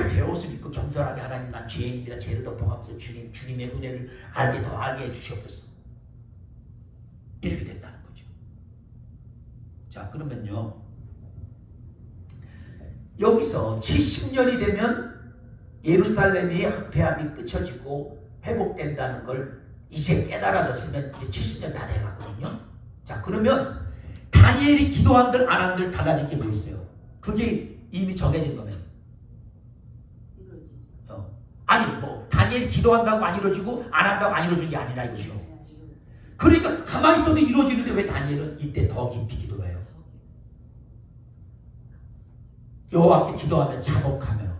배옷을 입고 겸손하게 하나님 난 죄인입니다. 죄를 덮어가면서 주님의 은혜를 더 알게 해주시옵소서. 이렇게 된다는 거죠. 자, 그러면요 여기서 70년이 되면 예루살렘의 합폐함이 끝쳐지고 회복된다는 걸 이제 깨달아졌으면 이제 70년 다 돼갔거든요. 자, 그러면 다니엘이 기도한들 안 한들 달라질 게 뭐 있어요? 그게 이미 정해진 거면 아니 다니엘이 기도한다고 안 이루어지고 안 한다고 안 이루어지는 게 아니라 이거죠. 그러니까 가만히 있어도 이루어지는데 왜 다니엘은 이때 더 깊이 기도해요? 여호와께 기도하면 자복하며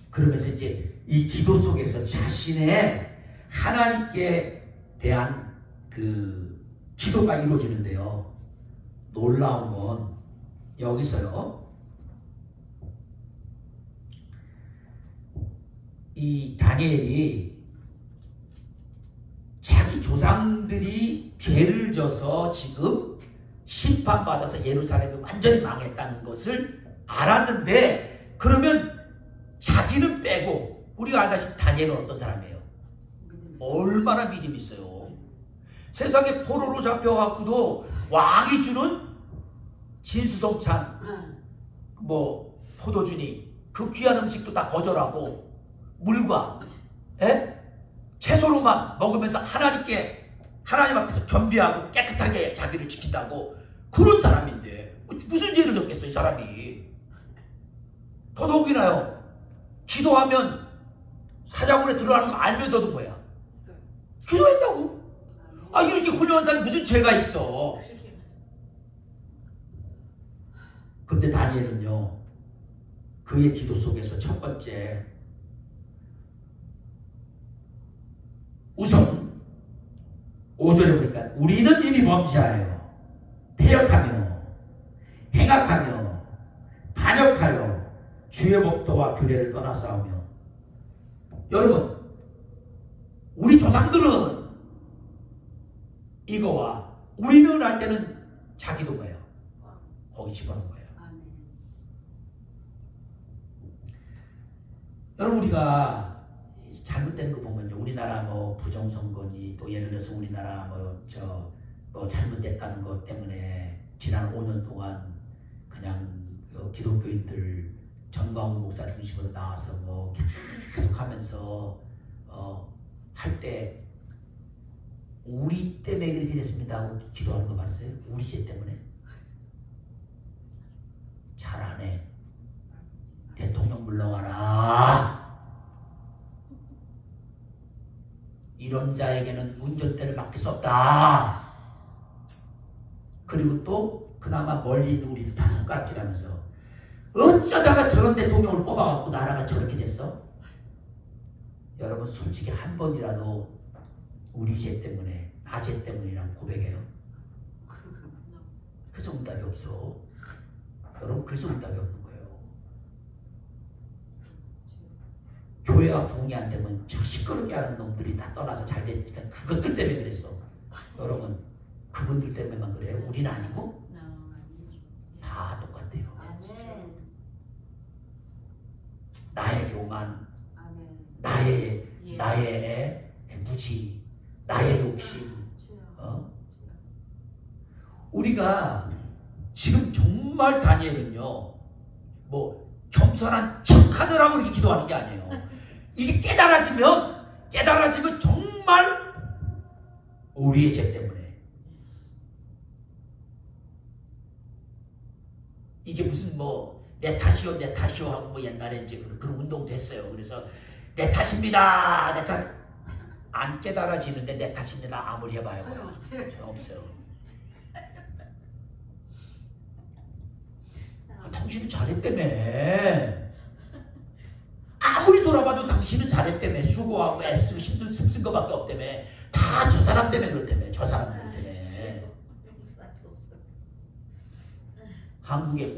그러면서 이제 이 기도 속에서 자신의 하나님께 대한 그 기도가 이루어지는데요. 놀라운 건 여기서요. 이 다니엘이 자기 조상들이 죄를 져서 지금 심판받아서 예루살렘이 완전히 망했다는 것을 알았는데, 그러면 자기는 빼고 우리가 알다시피 다니엘은 어떤 사람이에요? 얼마나 믿음이 있어요. 세상에 포로로 잡혀갖고도 왕이 주는 진수성찬 포도주니 그 귀한 음식도 다 거절하고 물과 채소로만 먹으면서 하나님 앞에서 겸비하고 깨끗하게 자기를 지킨다고 그런 사람인데 무슨 죄를 졌겠어 이 사람이. 더더욱이나요 기도하면 사자굴에 들어가는 거 알면서도 뭐야 기도했다고. 이렇게 훌륭한 사람이 무슨 죄가 있어. 근데 다니엘은요 그의 기도 속에서 첫 번째, 우선 5절에 보니까 우리는 이미 범죄하여 패역하며 행악하며 반역하여 주의 법도와 규례를 떠나 싸우며. 여러분, 우리 조상들은 이거와 우리는 할 때는 자기도 뭐예요? 거기 집어넣은 거예요. 여러분, 우리가 잘못된 거 보면요, 우리나라 뭐 부정선거니 또 예를 들어서 우리나라 뭐 잘못됐다는 것 때문에 지난 5년 동안 그냥 기독교인들 정광훈 목사 중심으로 나와서 뭐 계속 하면서 할 때 우리 때문에 그렇게 됐습니다 하고 기도하는 거 봤어요? 우리 죄 때문에? 잘하네. 대통령 물러가라. 이런 자에게는 운전대를 맡길 수 없다. 그리고 또 그나마 멀리 있는 우리도 다 손가락질하면서 어쩌다가 저런 대통령을 뽑아갖고 나라가 저렇게 됐어? 여러분, 솔직히 한 번이라도 우리 죄 때문에, 나 죄 때문이라고 고백해요. 그래서 응답이 없어. 여러분, 그래서 응답이 없는 거예요. 교회가 부흥이 안 되면 저 시끄럽게 하는 놈들이 다 떠나서 잘 되니까 그것들 때문에 그랬어. 여러분, 그분들 때문에만 그래요? 우리는 아니고? 다 똑같아요. 나의 교만, 나의 무지, 나의 욕심. 우리가 지금 정말 다니엘은요, 뭐 겸손한 척하느라고 이렇게 기도하는 게 아니에요. 이게 깨달아지면 정말 우리의 죄 때문에. 이게 무슨 뭐 내 탓이요 하고 뭐 옛날에 이제 그런 운동 됐어요. 그래서 내 탓입니다. 내 탓. 안 깨달아지는데 내 탓입니다. 아무리 해봐요. 소용없어요. 당신은 잘했다며. 아무리 돌아봐도 당신은 잘했다며. 수고하고 애쓰고 힘든 쓴 거밖에 없다며. 다 저 사람 때문에 그렇다며. 저 사람 때문에. 한국의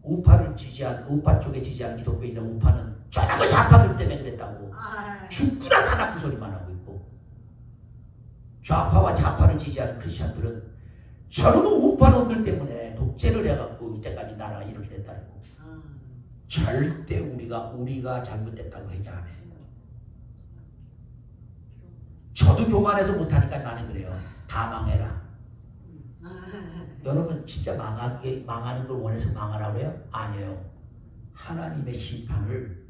우파 쪽에 지지하는 기독교인들 우파는 저런 좌파들 때문에 그랬다고. 죽구나 사납고 소리만 하고 있고, 좌파와 좌파를 지지하는 크리스천들은 저런 우파 놈들 때문에 독재를 해갖고 이때까지 나라가 이렇게 됐다는 거. 절대 우리가 잘못됐다고 얘기 안 해. 저도 교만해서 못하니까 나는 그래요. 다 망해라. 여러분, 진짜 망하는 걸 원해서 망하라고 해요? 아니에요. 하나님의 심판을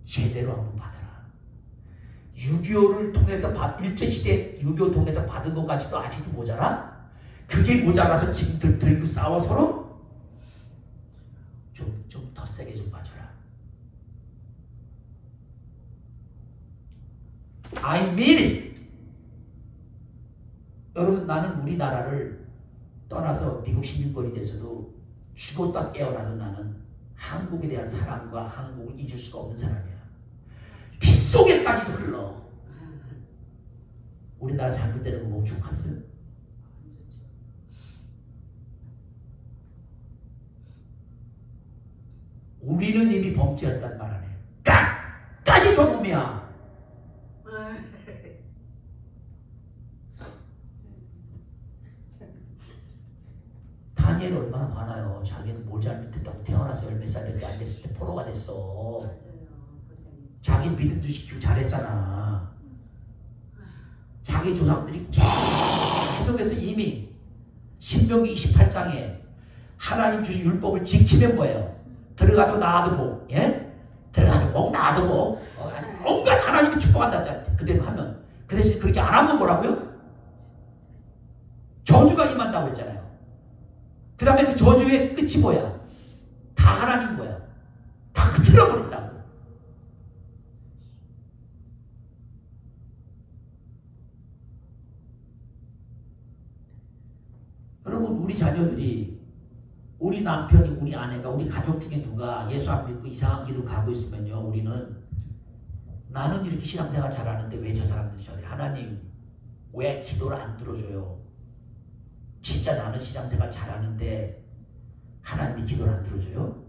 제대로 한번 받아라. 6.25를 통해서 일제시대 6.25 통해서 받은 것 가지고 아직도 모자라? 그게 모자라서 지금 들고 싸워 서로? 좀 더 세게 좀 맞아라. I mean it. 여러분, 나는 우리나라를 떠나서 미국 시민권이 돼서도 죽었다 깨어나도 나는 한국에 대한 사랑과 한국을 잊을 수가 없는 사람이야. 빗속에까지도 흘러. 우리나라 잘못되는 거 보면 축하세요. 우리는 이미 범죄했단 말 안 해요. 끝까지 조금이야. 다니엘 얼마나 많아요. 자기는 뭘 잘못했다고 태어나서 10몇 살밖에 안 됐을 때 포로가 됐어. 자기 믿음도 지키고 잘했잖아. 자기 조상들이 계속해서 이미 신명기 28장에 하나님 주신 율법을 지키면 뭐예요? 들어가도 나와도 복, 예? 들어가도 복, 나와도 복. 온갖 하나님이 축복한다. 그대로 하면. 그 대신 그렇게 안 하면 뭐라고요? 저주가 임한다고 했잖아요. 그 다음에 그 저주의 끝이 뭐야? 다 하나님 거야. 다 흐트러버린다고. 여러분, 우리 자녀들이 우리 남편이, 우리 아내가, 우리 가족 중에 누가 예수 안 믿고 이상한 길로 가고 있으면요, 우리는 나는 이렇게 신앙생활 잘하는데 왜 저 사람들이 저래? 하나님 왜 기도를 안 들어줘요? 진짜 나는 신앙생활 잘하는데 하나님이 기도를 안 들어줘요?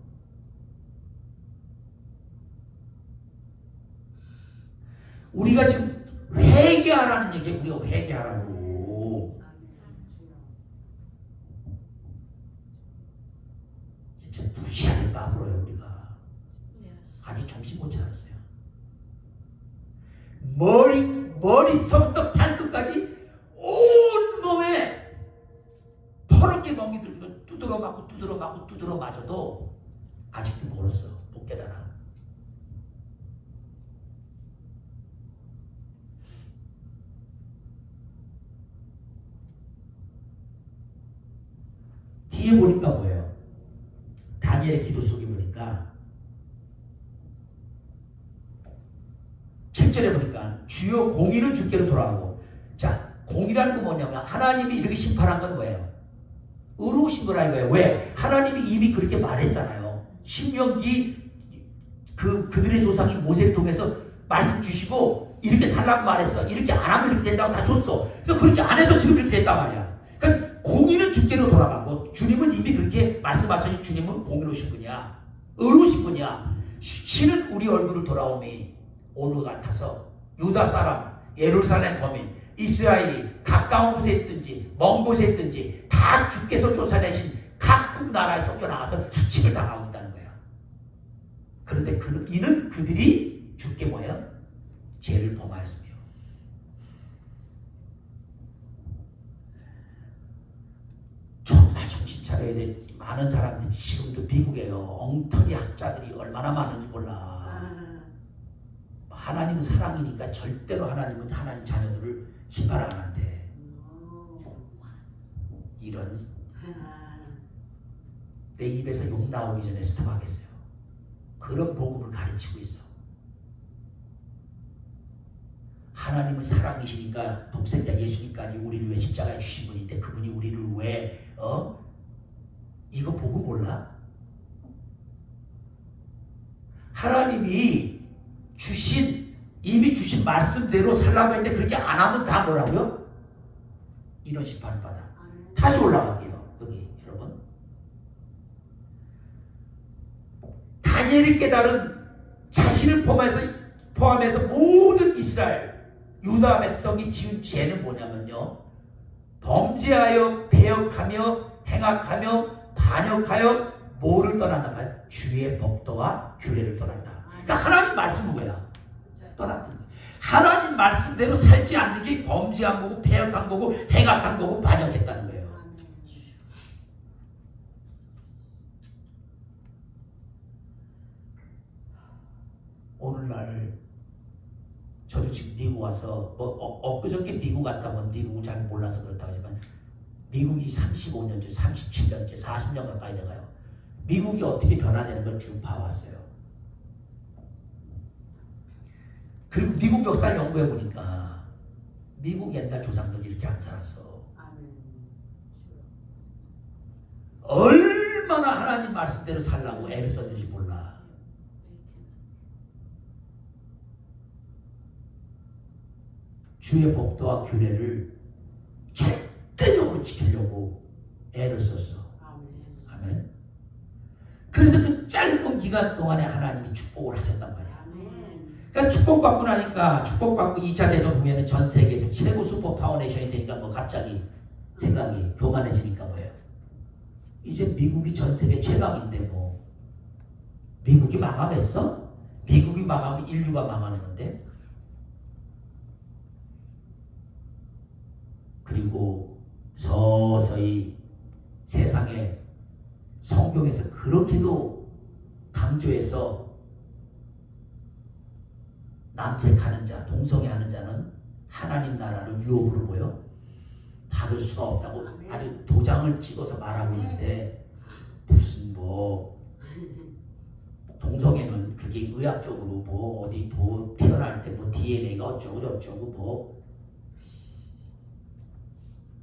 우리가 지금 회개하라는 얘기예요. 우리가 회개하라고. 진짜 무시하게 까불어요 우리가. 아직 정신 못 차렸어요. 머리서부터 발끝까지 온 몸에 퍼렇게 멍이 들고 두드러 맞아도 아직도 멀었어. 못 깨달아. 뒤에 보니까 뭐예요? 다니엘의 기도 속에 보니까 7절에 보니까 주요 공의는 주께로 돌아가고, 자, 공의라는 건 뭐냐면 하나님이 이렇게 심판한 건 뭐예요? 의로우신 거라 이거예요. 왜? 하나님이 이미 그렇게 말했잖아요. 신명기 그들의 조상이 모세를 통해서 말씀 주시고 이렇게 살라고 말했어. 이렇게 안 하면 이렇게 된다고 다 줬어. 그러니까 그렇게 안 해서 지금 이렇게 됐단 말이야. 그러니까 공의는 주께로 돌아가고, 주님은 이미 그렇게 말씀하시니 주님은 공의로우신 분이야. 의로우신 분이야. 신은 우리 얼굴을 돌아오니 오늘 같아서 유다 사람, 예루살렘 거민, 이스라엘이 가까운 곳에 있든지 먼 곳에 있든지 다 주께서 쫓아내신 각국 나라에 쫓겨나가서 수칙을 당하고 있다는 거야. 그런데 이는 그들이 주께 뭐야? 죄를 범하였으며. 정말 정신 차려야 돼. 많은 사람들이 지금도 미국에요. 엉터리 학자들이 얼마나 많은지 몰라. 하나님은 사랑이니까 절대로 하나님은 하나님 자녀들을 심판 안 한대. 이런, 내 입에서 욕 나오기 전에 스톱하겠어요. 그런 복음을 가르치고 있어. 하나님은 사랑이시니까 독생자 예수님까지 우리를 위해 십자가에 주신 분인데 그분이 우리를 왜 이거 보고 몰라? 하나님이 이미 주신 말씀대로 살라고 했는데 그렇게 안 하면 다 뭐라고요? 이런 심판을 받아. 다시 올라갈게요. 여기 여러분, 다니엘이 깨달은 자신을 포함해서 모든 이스라엘 유다 백성이 지은 죄는 뭐냐면요, 범죄하여 배역하며 행악하며 반역하여 뭐를 떠난다고요? 주의 법도와 규례를 떠난다. 그러니까 하나님 말씀은 뭐야? 떠났던 거예요. 하나님 말씀대로 살지 않는 게 범죄한 거고 배역한 거고 행악한 거고 반역했다는 거예요. 오늘날 저도 지금 미국 와서 엊그저께 미국 갔다 온 미국을 잘 몰라서 그렇다고 하지만 미국이 35년째, 37년째, 40년 가까이 돼가요. 미국이 어떻게 변화되는 걸 쭉 봐왔어요. 그리고 미국 역사를 연구해 보니까 미국 옛날 조상들이 이렇게 안 살았어. 얼마나 하나님 말씀대로 살라고 애를 썼는지 몰라. 주의 법도와 규례를 절대적으로 지키려고 애를 썼어. 아멘. 그래서 그 짧은 기간 동안에 하나님이 축복을 하셨단 말이야. 그러니까 축복받고 나니까, 축복받고 2차 대전 후에는 전 세계에서 최고 슈퍼 파워네이션이 되니까 뭐 갑자기 생각이 교만해지니까 뭐예요? 이제 미국이 전 세계 최강인데 뭐 미국이 망하겠어? 미국이 망하면 인류가 망하는 건데. 그리고 서서히 세상에 성경에서 그렇게도 강조해서 남색하는 자, 동성애하는 자는 하나님 나라를 유업으로 보여 받을 수가 없다고 아주 도장을 찍어서 말하고 있는데, 무슨 뭐 동성애는 그게 의학적으로 뭐 어디 뭐 태어날 때 뭐 DNA가 어쩌고 저쩌고 뭐,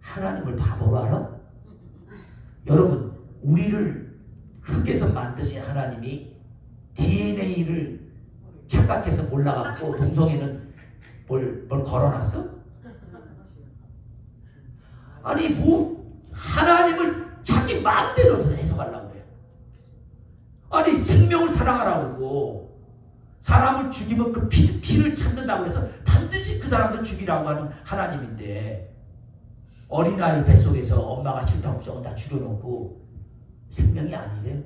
하나님을 바보로 알아? 여러분, 우리를 만드신 하나님이 DNA를 착각해서 몰라갖고 동성애는 뭘 걸어놨어? 아니 뭐 하나님을 자기 마음대로 해석하려고 그래요. 아니 생명을 사랑하라고 그러고 사람을 죽이면 그 피를 찾는다고 해서 반드시 그 사람을 죽이라고 하는 하나님인데 어린아이 뱃속에서 엄마가 싫다고 저건 다 죽여놓고 생명이 아니래요.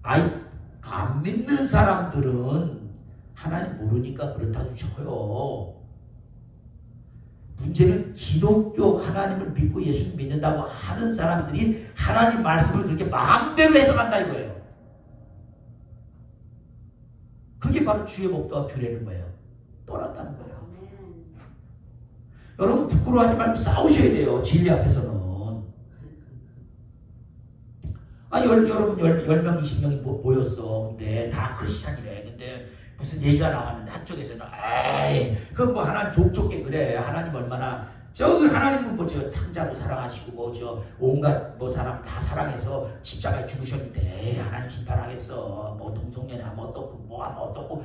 아이 안 믿는 사람들은 하나님 모르니까 그렇다고 쳐요. 문제는 기독교 하나님을 믿고 예수를 믿는다고 하는 사람들이 하나님 말씀을 그렇게 마음대로 해석한다 이거예요. 그게 바로 주의 목도와 규례는 거예요. 떠났다는 거예요. 여러분 부끄러워하지 말고 싸우셔야 돼요. 진리 앞에서는. 여러분 10명 20명이 모였어. 근데 다 크리스찬이래. 근데 무슨 얘기가 나왔는데 한쪽에서는 에이 그건 뭐 하나님 족족게 그래. 하나님 얼마나 저기 하나님은 뭐 저 탕자도 사랑하시고 뭐 저 온갖 뭐 사람 다 사랑해서 십자가에 죽으셨는데 에이 하나님 심판하겠어. 뭐 동성애나 뭐 어떻고 뭐 하면 어떻고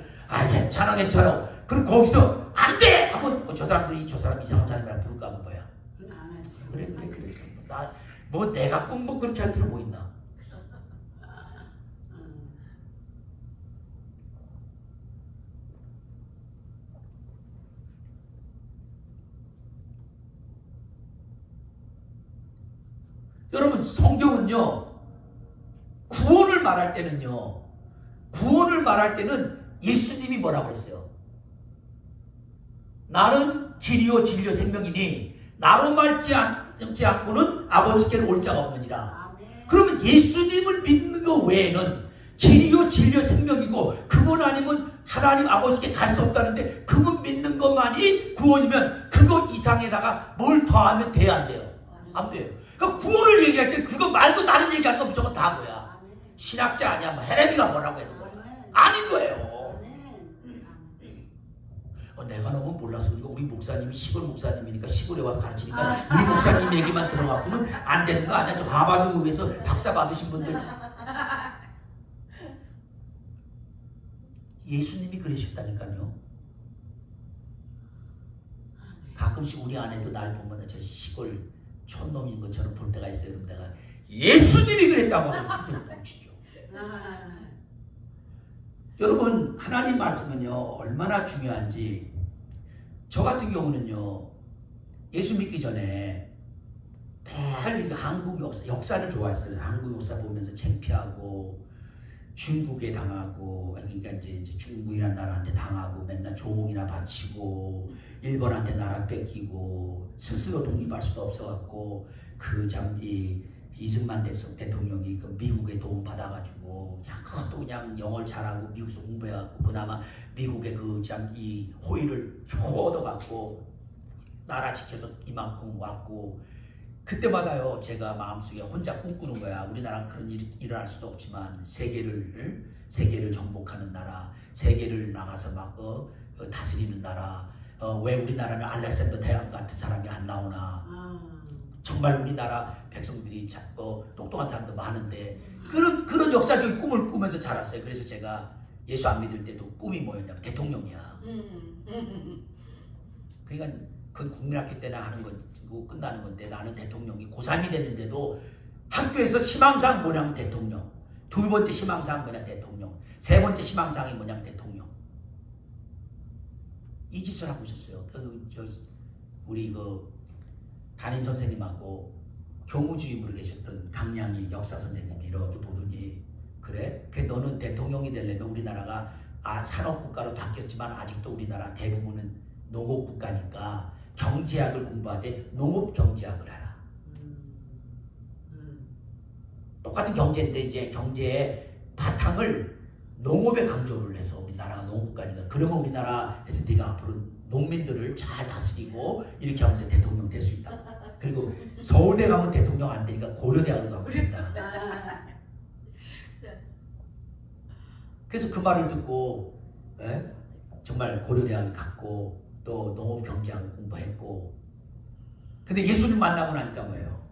괜찮아 괜찮아. 그럼 거기서 안 돼! 하면 저 사람들이 저 사람 이상한 사람이라 부를까 하면 뭐야? 그래 나 뭐 내가 꼭 뭐 그렇게 할 필요 뭐 있나? 여러분 성경은요 구원을 말할 때는 예수님이 뭐라고 그랬어요? 나는 길이요 진리요 생명이니 나로 말지 않고는 아버지께로 올 자가 없느니라. 그러면 예수님을 믿는 것 외에는 길이요 진리요 생명이고 그분 아니면 하나님 아버지께 갈 수 없다는데 그분 믿는 것만이 구원이면 그거 이상에다가 뭘 더하면 돼야 안 돼요? 안 돼요. 그러니까 구원을 얘기할 때 그거 말고 다른 얘기하는 거 무조건 다 뭐야? 신학자 아니야? 뭐 헤레미가 뭐라고 해도 뭐야? 아닌 거예요. 내가 너무 몰라서 우리 목사님이 시골 목사님이니까 시골에 와서 가르치니까 우리 목사님 얘기만 들어갖고는 안 되는 거 아니야? 저 하버드에서 박사 받으신 분들 예수님이 그러셨다니까요. 가끔씩 우리 아내도 날 보면 저 시골 촌놈인 것처럼 볼 때가 있어요. 그럼 내가 예수님이 그랬다고 하면 진짜 뻥치죠. 여러분 하나님 말씀은요 얼마나 중요한지 저 같은 경우는요 예수 믿기 전에 늘 한국 역사를 좋아했어요. 한국 역사 보면서 창피하고 중국에 당하고 그러니까 이제 중국이라는 나라한테 당하고 맨날 조공이나 바치고 일본한테 나라 뺏기고 스스로 독립할 수도 없어갖고 그 참 이승만 대통령이 그 미국에 도움 받아가지고 그냥 그것도 그냥 영어를 잘하고 미국에서 공부해갖고 그나마 미국의 그 참 이 호의를 얻어갖고 나라 지켜서 이만큼 왔고 그때마다요 제가 마음속에 혼자 꿈꾸는 거야. 우리나라는 그런 일이 일어날 수도 없지만 세계를 정복하는 나라, 세계를 나가서 막 다스리는 나라. 왜 우리나라는 알렉산더 대왕 같은 사람이 안 나오나? 정말 우리나라 백성들이 똑똑한 사람도 많은데 그런 역사적인 꿈을 꾸면서 자랐어요. 그래서 제가 예수 안 믿을 때도 꿈이 뭐였냐면 대통령이야. 그러니까 그 국민학교 때나 하는 거고 끝나는 건데 나는 대통령이 고3이 됐는데도 학교에서 희망사항 뭐냐면 대통령, 두 번째 희망사항 뭐냐면 대통령, 세 번째 희망사항이 뭐냐면 대통령. 이 짓을 하고 있었어요. 우리 담임 선생님하고 교무주임으로 계셨던 강량희 역사 선생님이 이렇게 보더니 그래? 너는 대통령이 되려면 우리나라가 산업국가로 바뀌었지만 아직도 우리나라 대부분은 농업국가니까 경제학을 공부하되 농업경제학을 하라. 똑같은 경제인데 이제 경제의 바탕을 농업에 강조를 해서 우리나라가 농업국가니까 그러면 우리나라에서 네가 앞으로 농민들을 잘 다스리고 이렇게 하면 대통령 될 수 있다. 그리고 서울대 가면 대통령 안 되니까 고려대학을 가면 된다. 그래서 그 말을 듣고 정말 고려대학을 갔고 또 농업경제학을 공부했고 근데 예수님 만나고 나니까 뭐예요?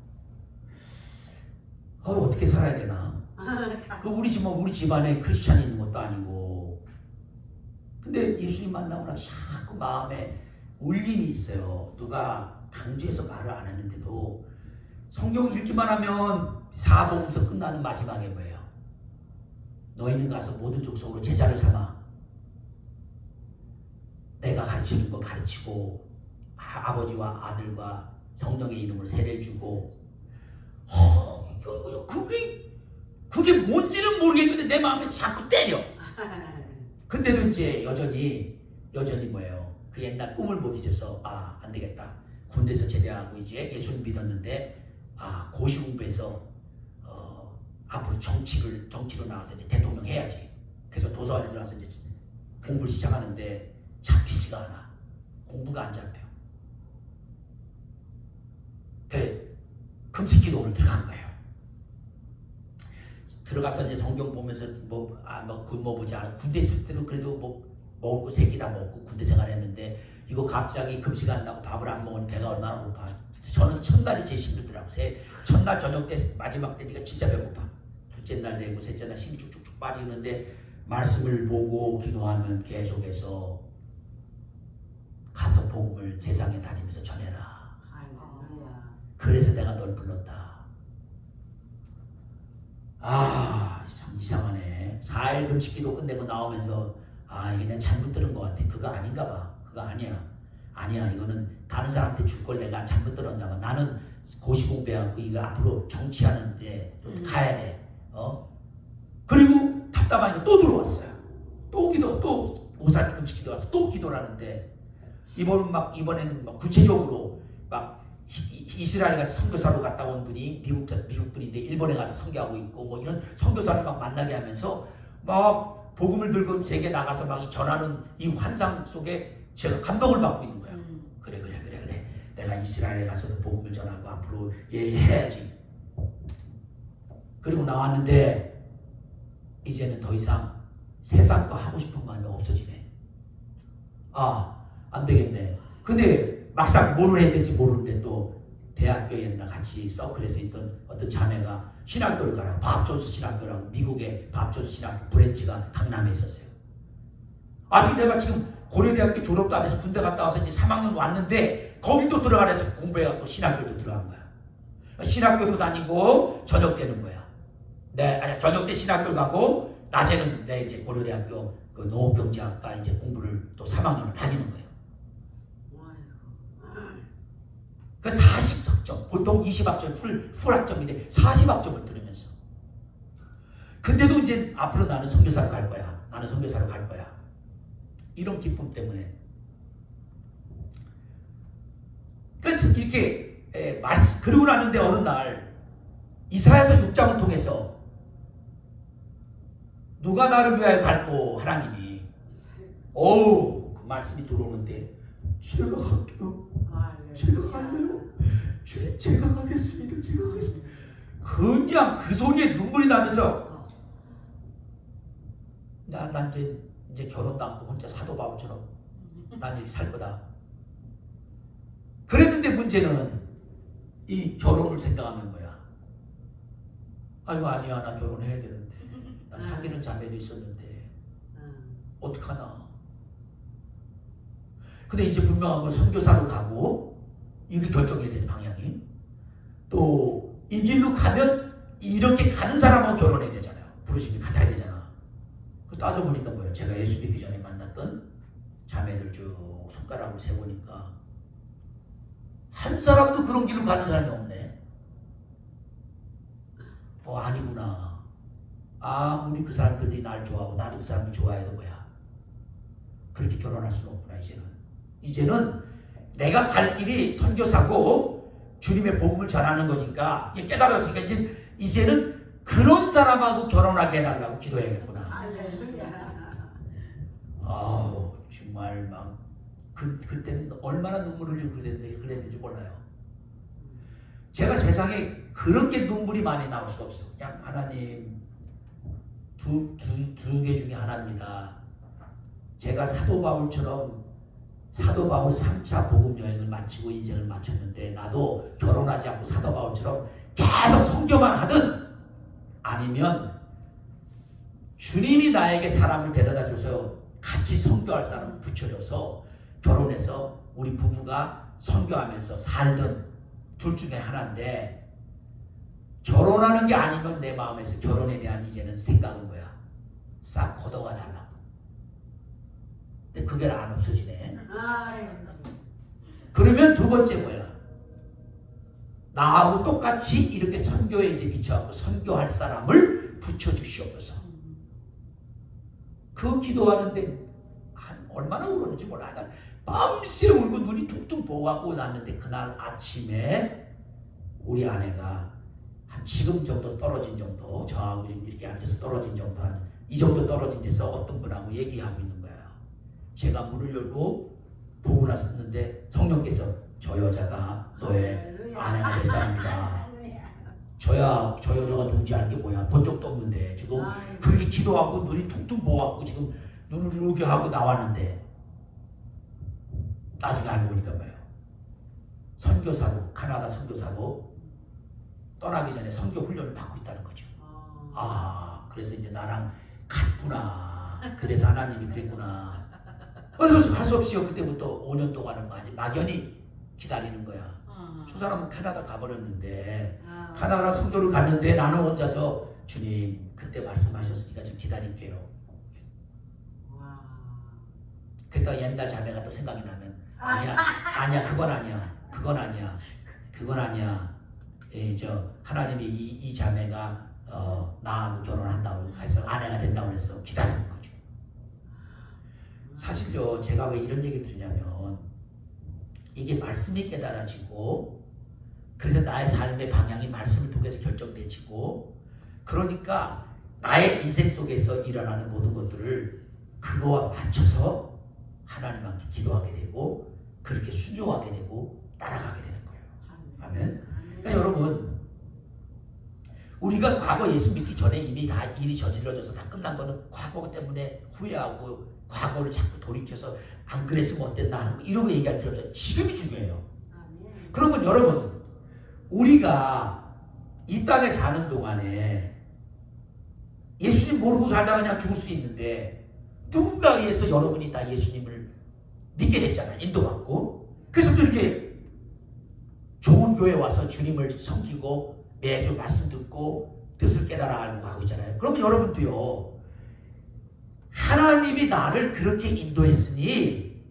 어떻게 살아야 되나? 우리 집안에 크리스찬이 있는 것도 아니고. 근데 예수님 만나고 나서 자꾸 마음에 울림이 있어요. 누가 강조해서 말을 안 했는데도 성경 읽기만 하면 사복음서 끝나는 마지막에 뭐예요? 너희는 가서 모든 족속으로 제자를 삼아 내가 가르치는 거 가르치고 아버지와 아들과 성령의 이름으로 세례를 주고 그게 뭔지는 모르겠는데 내 마음에 자꾸 때려. 근데도 이제 여전히 뭐예요? 그 옛날 꿈을 못 잊어서 안 되겠다. 군대에서 제대하고 이제 예수를 믿었는데 고시 공부해서 앞으로 정치로 나가서 이제 대통령 해야지. 그래서 도서관에 들어가서 이제 공부를 시작하는데 잡히지가 않아. 공부가 안 잡혀. 금식기도를 들어간 거예요. 들어가서 이제 성경 보면서 굶어 보지 않아. 군대 있을 때도 그래도 먹고 새끼 다 먹고 군대 생활했는데 이거 갑자기 금식 한다고 밥을 안 먹으면 배가 얼마나 고파. 저는 첫날이 제일 힘들더라고. 첫날 저녁 때 마지막 때 네가 진짜 배고파. 둘째 날 되고 셋째 날 힘이 쭉쭉쭉 빠지는데 말씀을 보고 기도하면 계속해서 가서 복음을 세상에 다니면서 전해라. 그래서 내가 널 불렀다. 참 이상하네. 4일 금식기도 끝내고 나오면서 이게 내가 잘못 들은 것 같아. 그거 아닌가 봐. 그거 아니야. 이거는 다른 사람한테 줄 걸 내가 잘못 들었나 봐. 나는 고시 공부하고 이거 앞으로 정치하는데 가야 돼. 그리고 답답하니까 또 들어왔어요. 또 오산 금식기도 와서 또 기도를 하는데 이번에는 구체적으로 이스라엘에 가서 선교사로 갔다 온 분이 미국 분인데 일본에 가서 선교하고 있고 이런 선교사를 만나게 하면서 복음을 들고 세계 나가서 전하는 이 환상 속에 제가 감동을 받고 있는 거야. 그래. 내가 이스라엘에 가서도 복음을 전하고 앞으로 해야지. 그리고 나왔는데 이제는 더 이상 세상 거 하고 싶은 마음이 없어지네. 안 되겠네. 근데 막상 뭐를 해야 될지 모르는데 또 대학교에 같이 서클에서 있던 어떤 자매가 신학교를 가라고 밥존스 신학교라고 미국의 밥존스 신학교 브랜치가 강남에 있었어요. 내가 지금 고려대학교 졸업도 안 해서 군대 갔다 와서 이제 3학년 왔는데 거기 또 들어가라 해서 공부해갖고 신학교도 들어간 거야. 신학교도 다니고 저녁 때는 거야. 저녁 때 신학교 가고 낮에는 내 이제 고려대학교 그 농업경제학과 이제 공부를 또 3학년을 다니는 거예요. 그 40학점, 보통 20학점 풀 학점인데 40학점을 들으면서. 근데도 이제 앞으로 나는 선교사로 갈 거야. 이런 기쁨 때문에. 그래서 이렇게 그러고 나는데 어느 날 이사야서 6장을 통해서 누가 나를 위하여 갈고 하나님이 그 말씀이 들어오는데 제가 갈게요. 제가 갈래요. 제가 가겠습니다. 그냥 그 소리에 눈물이 나면서 난 이제 결혼도 않고 혼자 사도 바울처럼 난 이렇게 살 거다. 그랬는데 문제는 이 결혼을 생각하는 거야. 아니야 나 결혼해야 되는데 나 사귀는 자매도 있었는데 어떡하나. 근데 이제 분명한 건 선교사로 가고 이게 결정해야 되는 방향이. 또 이 길로 가면 이렇게 가는 사람하고 결혼해야 되잖아요. 부르심이 같아야 되잖아. 그 따져보니까 뭐예요? 제가 예수 믿기 전에 만났던 자매들 쭉 손가락으로 세보니까 한 사람도 그런 길로 가는 사람이 없네. 아니구나. 아무리 그 사람들이 날 좋아하고 나도 그 사람을 좋아해도 뭐야. 그렇게 결혼할 수는 없구나. 이제는 내가 갈 길이 선교사고 주님의 복음을 전하는 거니까 깨달았으니까 이제는 그런 사람하고 결혼하게 해달라고 기도해야겠구나. 정말 그때는 얼마나 눈물을 흘리고 그랬는지 몰라요. 제가 세상에 그렇게 눈물이 많이 나올 수가 없어요. 그냥 하나님 두 개 중에 하나입니다. 제가 사도 바울처럼 사도 바울 3차 복음 여행을 마치고 인생을 마쳤는데 나도 결혼하지 않고 사도 바울처럼 계속 선교만 하든 아니면 주님이 나에게 사람을 데려다 줘서 같이 선교할 사람을 붙여줘서 결혼해서 우리 부부가 선교하면서 살던 둘 중에 하나인데, 결혼하는 게 아니면 내 마음에서 결혼에 대한 이제는 생각은 뭐야? 싹 걷어가 달라고. 근데 그게 안 없어지네. 그러면 두 번째 뭐야? 나하고 똑같이 이렇게 선교에 이제 미쳐갖고 선교할 사람을 붙여주시옵소서. 그 기도하는데 얼마나 울었는지 몰라. 밤새 울고 눈이 퉁퉁 부어갖고 났는데, 그날 아침에 우리 아내가 한 지금 정도 떨어진 정도, 저하고 이렇게 앉아서 떨어진 정도, 한 이 정도 떨어진 데서 어떤 분하고 얘기하고 있는 거예요. 제가 문을 열고 보고 났었는데 성령께서 저 여자가 너의 아내가 될 사람이다. 저 여자가 누군지 아는 게 뭐야? 본 적도 없는데 지금 그렇게 기도하고 눈이 퉁퉁 부어갖고 지금 눈을 이렇게 하고 나왔는데, 나중에 알고 보니까 뭐예요? 선교사로, 카나다 선교사로 떠나기 전에 선교 훈련을 받고 있다는 거죠. 그래서 이제 나랑 같구나. 그래서 하나님이 그랬구나. 그래서 할 수 없이요. 그때부터 5년 동안은 막연히 기다리는 거야. 저 사람은 캐나다 가버렸는데, 캐나다 선교를 갔는데 나는 혼자서 주님 그때 말씀하셨으니까 좀 기다릴게요. 그러니까 옛날 자매가 또 생각이 나면 아니야 그건 아니야. 하나님이 이 자매가 나하고 결혼한다고 해서 아내가 된다고 해서 기다리는 거죠. 사실요, 제가 왜 이런 얘기 드리냐면, 이게 말씀이 깨달아지고, 그래서 나의 삶의 방향이 말씀을 통해서 결정되지고, 그러니까 나의 인생 속에서 일어나는 모든 것들을 그거와 맞춰서 하나님한테 기도하게 되고, 그렇게 순종하게 되고 따라가게 되는 거예요. 아멘. 그러니까 여러분, 우리가 과거 예수 믿기 전에 이미 다 일이 저질러져서 다 끝난 거는 과거 때문에 후회하고 과거를 자꾸 돌이켜서 안 그랬으면 어땠나 하는 거 이런 거 얘기할 필요 없어요. 지금이 중요해요. 그러면 여러분, 우리가 이 땅에 사는 동안에 예수님 모르고 살다가 그냥 죽을 수 있는데, 누군가에 의해서 여러분이 다 예수님을 믿게 됐잖아요. 인도받고. 그래서 또 이렇게 좋은 교회 와서 주님을 섬기고 매주 말씀 듣고 뜻을 깨달아 알고 가고 있잖아요. 그러면 여러분도요, 하나님이 나를 그렇게 인도했으니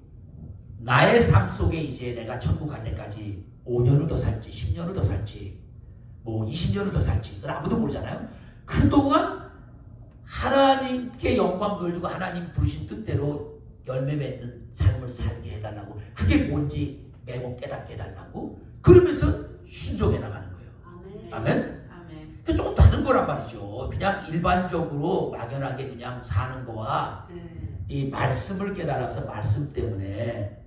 나의 삶 속에 이제 내가 천국 갈 때까지 5년을 더 살지 10년을 더 살지 뭐 20년을 더 살지 그건 아무도 모르잖아요. 그동안 하나님께 영광 돌리고 하나님 부르신 뜻대로 열매 맺는 삶을 살게 해달라고, 그게 뭔지 매번 깨닫게 해달라고, 그러면서 순종해 나가는 거예요. 아멘? 그 조금 다른 거란 말이죠. 그냥 일반적으로 막연하게 그냥 사는 거와 이 말씀을 깨달아서 말씀 때문에.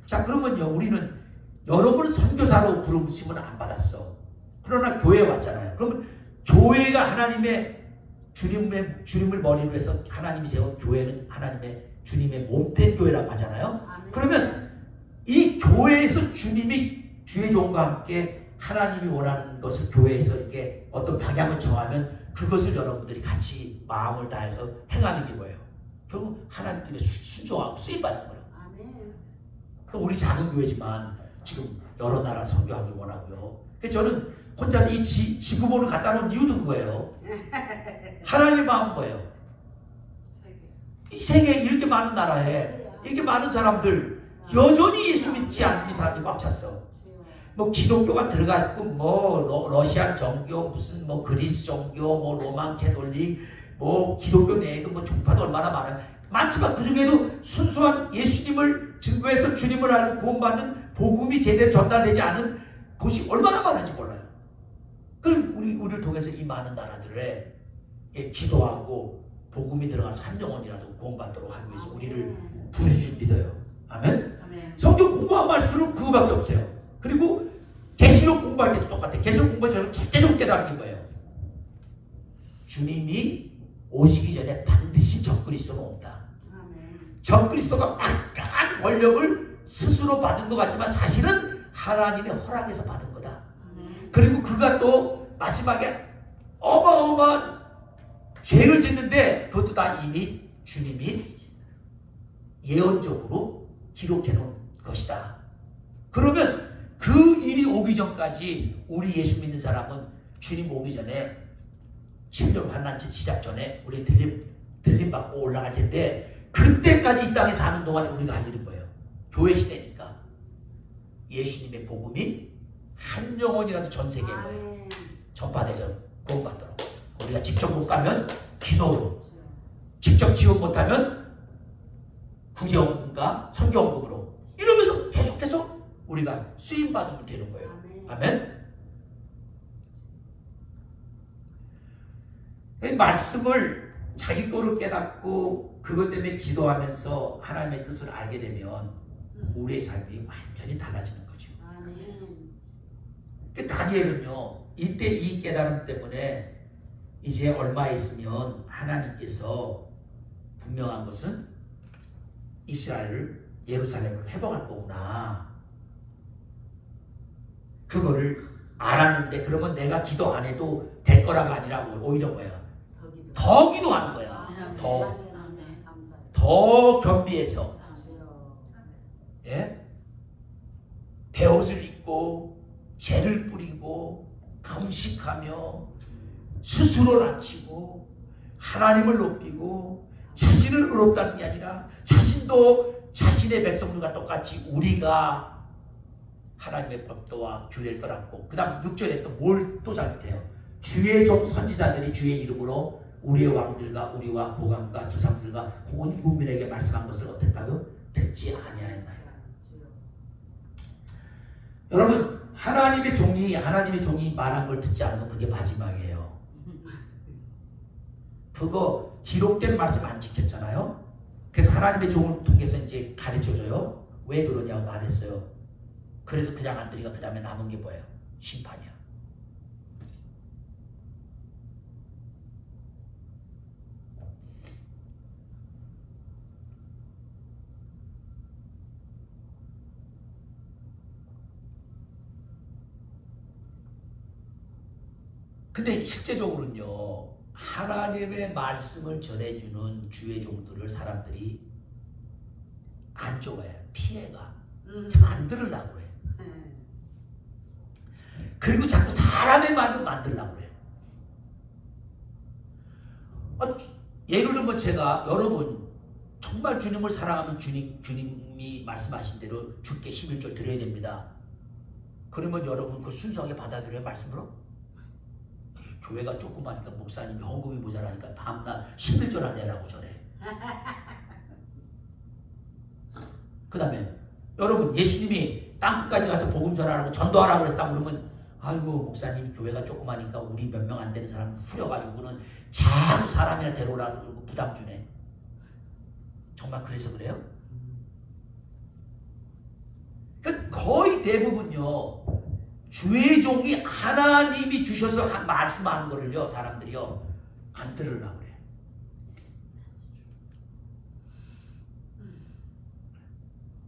자, 그러면요, 우리는 여러분 선교사로 부르심은 안 받았어. 그러나 교회에 왔잖아요. 그러면 교회가 하나님의 주님을 머리로 해서 하나님이 세운 교회는 하나님의 주님의 몸된 교회라고 하잖아요. 그러면 이 교회에서 주님이 주의 종과 함께 하나님이 원하는 것을 교회에서 이렇게 어떤 방향을 정하면 그것을 여러분들이 같이 마음을 다해서 행하는 게 뭐예요? 결국 하나님 때문에 순종하고 쓰임받는 거예요. 우리 작은 교회지만 지금 여러 나라 선교하기 원하고요. 그래서 저는 혼자 이 지구본을 갖다 놓은 이유도 그거예요. 하나님의 마음 뭐예요? 이 세계에 이렇게 많은 나라에 이렇게 많은 사람들 여전히 예수 믿지 않는 사람들이 꽉 찼어. 뭐 기독교가 들어가 있고 뭐 러시안 종교, 무슨 뭐 그리스 종교, 뭐 로만 캐톨릭, 뭐 기독교 내에도 뭐 종파도 얼마나 많지만 그 중에도 순수한 예수님을 증거해서 주님을 알고 구원받는 복음이 제대로 전달되지 않은 곳이 얼마나 많은지 몰라요. 그럼 우리를 통해서 이 많은 나라들에 기도하고 복음이 들어가서 한 영혼이라도 구원받도록 하기 위해서 우리를 부르실 믿어요. 아멘? 성경 공부한 말수록 그거밖에 없어요. 그리고 계시록 공부할 때도 똑같아요. 계시록 공부할 때는 절대적으로 깨닫는 거예요. 주님이 오시기 전에 반드시 적그리스도가 온다. 적그리스도가 막강한 권력을 스스로 받은 것 같지만 사실은 하나님의 허락에서 받은 거다. 그리고 그가 또 마지막에 어마어마한 죄를 짓는데 그것도 다 이미 주님이 예언적으로 기록해 놓은 것이다. 그러면 그 일이 오기 전까지 우리 예수 믿는 사람은 주님 오기 전에 심령 환난 시작 전에 우리 들림 받고 올라갈 텐데 그때까지 이 땅에 사는 동안에 우리가 할 일은 뭐예요? 교회 시대니까 예수님의 복음이 한 영혼이라도 전 세계에 뭐예요? 전파돼서 구원받도록 우리가 직접 못 가면 기도로 직접 지원 못하면 구경과 성경급으로 이러면서 계속해서 우리가 쓰임받으면 되는 거예요. 아멘. 말씀을 자기 거로 깨닫고 그것 때문에 기도하면서 하나님의 뜻을 알게 되면 우리의 삶이 완전히 달라지는 거죠. 다니엘은요 이때 이 깨달음 때문에 이제 얼마 있으면 하나님께서 분명한 것은 이스라엘을 예루살렘을 회복할 거구나. 그거를 알았는데 그러면 내가 기도 안 해도 될 거라가 아니라 오히려 뭐야? 더 기도하는 거야. 더 겸비해서 예? 베옷을 입고 재를 뿌리고 금식하며 스스로 낮추고 하나님을 높이고 자신을 의롭다는 게 아니라 자신도 자신의 백성들과 똑같이 우리가 하나님의 법도와 규례를 떠났고 그 다음 6절에 또 뭘 또 잘못해요? 주의 종 선지자들이 주의 이름으로 우리의 왕들과 우리와 고관과 조상들과 온 국민에게 말씀한 것을 어땠다고? 듣지 아니하였나이다. 여러분 하나님의 종이 말한 걸 듣지 않으면 그게 마지막이에요. 그거 기록된 말씀 안 지켰잖아요. 그래서 하나님의 종을 통해서 이제 가르쳐줘요. 왜 그러냐고 말했어요. 그래서 그냥 안 들으니까 그 다음에 남은 게 뭐예요? 심판이야. 근데 실제적으로는요 하나님의 말씀을 전해주는 주의 종들을 사람들이 안 좋아해요. 피해가 참 안 들으려고 해요. 그리고 자꾸 사람의 말을 만들려고 해요. 예를 들면 제가 여러분 정말 주님을 사랑하면 주님이 말씀하신 대로 주께 11조 드려야 됩니다. 그러면 여러분 그 순수하게 받아들여요 말씀으로? 교회가 조그마니까 목사님이 헌금이 모자라니까 다음날 11조 안 내라고 전해. 그 다음에 여러분 예수님이 땅끝까지 가서 복음 전하라고 전도하라고 그랬다 그러면 아이고 목사님 교회가 조그마니까 우리 몇 명 안 되는 사람 후려가지고는 참 사람이나 데려오라고 그러고 부담 주네. 정말 그래서 그래요? 그러니까 거의 대부분요 주의 종이 하나님이 주셔서 말씀하는 거를요 사람들이요 안 들으려고 그래요.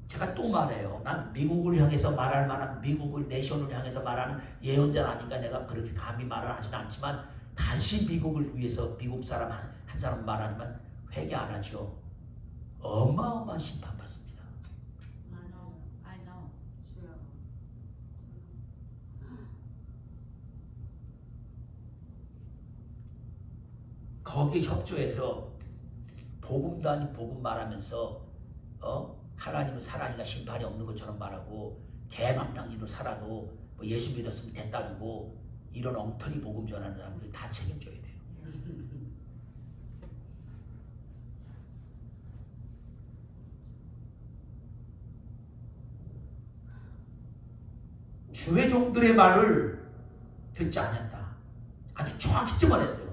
제가 또 말해요. 난 미국을 향해서 말할 만한 미국을 내션을 향해서 말하는 예언자 아닌가 내가 그렇게 감히 말을 하진 않지만 다시 미국을 위해서 미국 사람 한 사람 말하면 회개 안 하죠. 어마어마한 심판 받습니다. 거기에 협조해서 복음도 아닌 복음 말하면서 하나님은 사랑이가 심판이 없는 것처럼 말하고 개망랑이로 살아도 뭐 예수 믿었으면 됐다고 이런 엉터리 복음 전하는 사람들 다 책임져야 돼요. 주의 종들의 말을 듣지 않았다. 아주 정확히 찝어냈어요.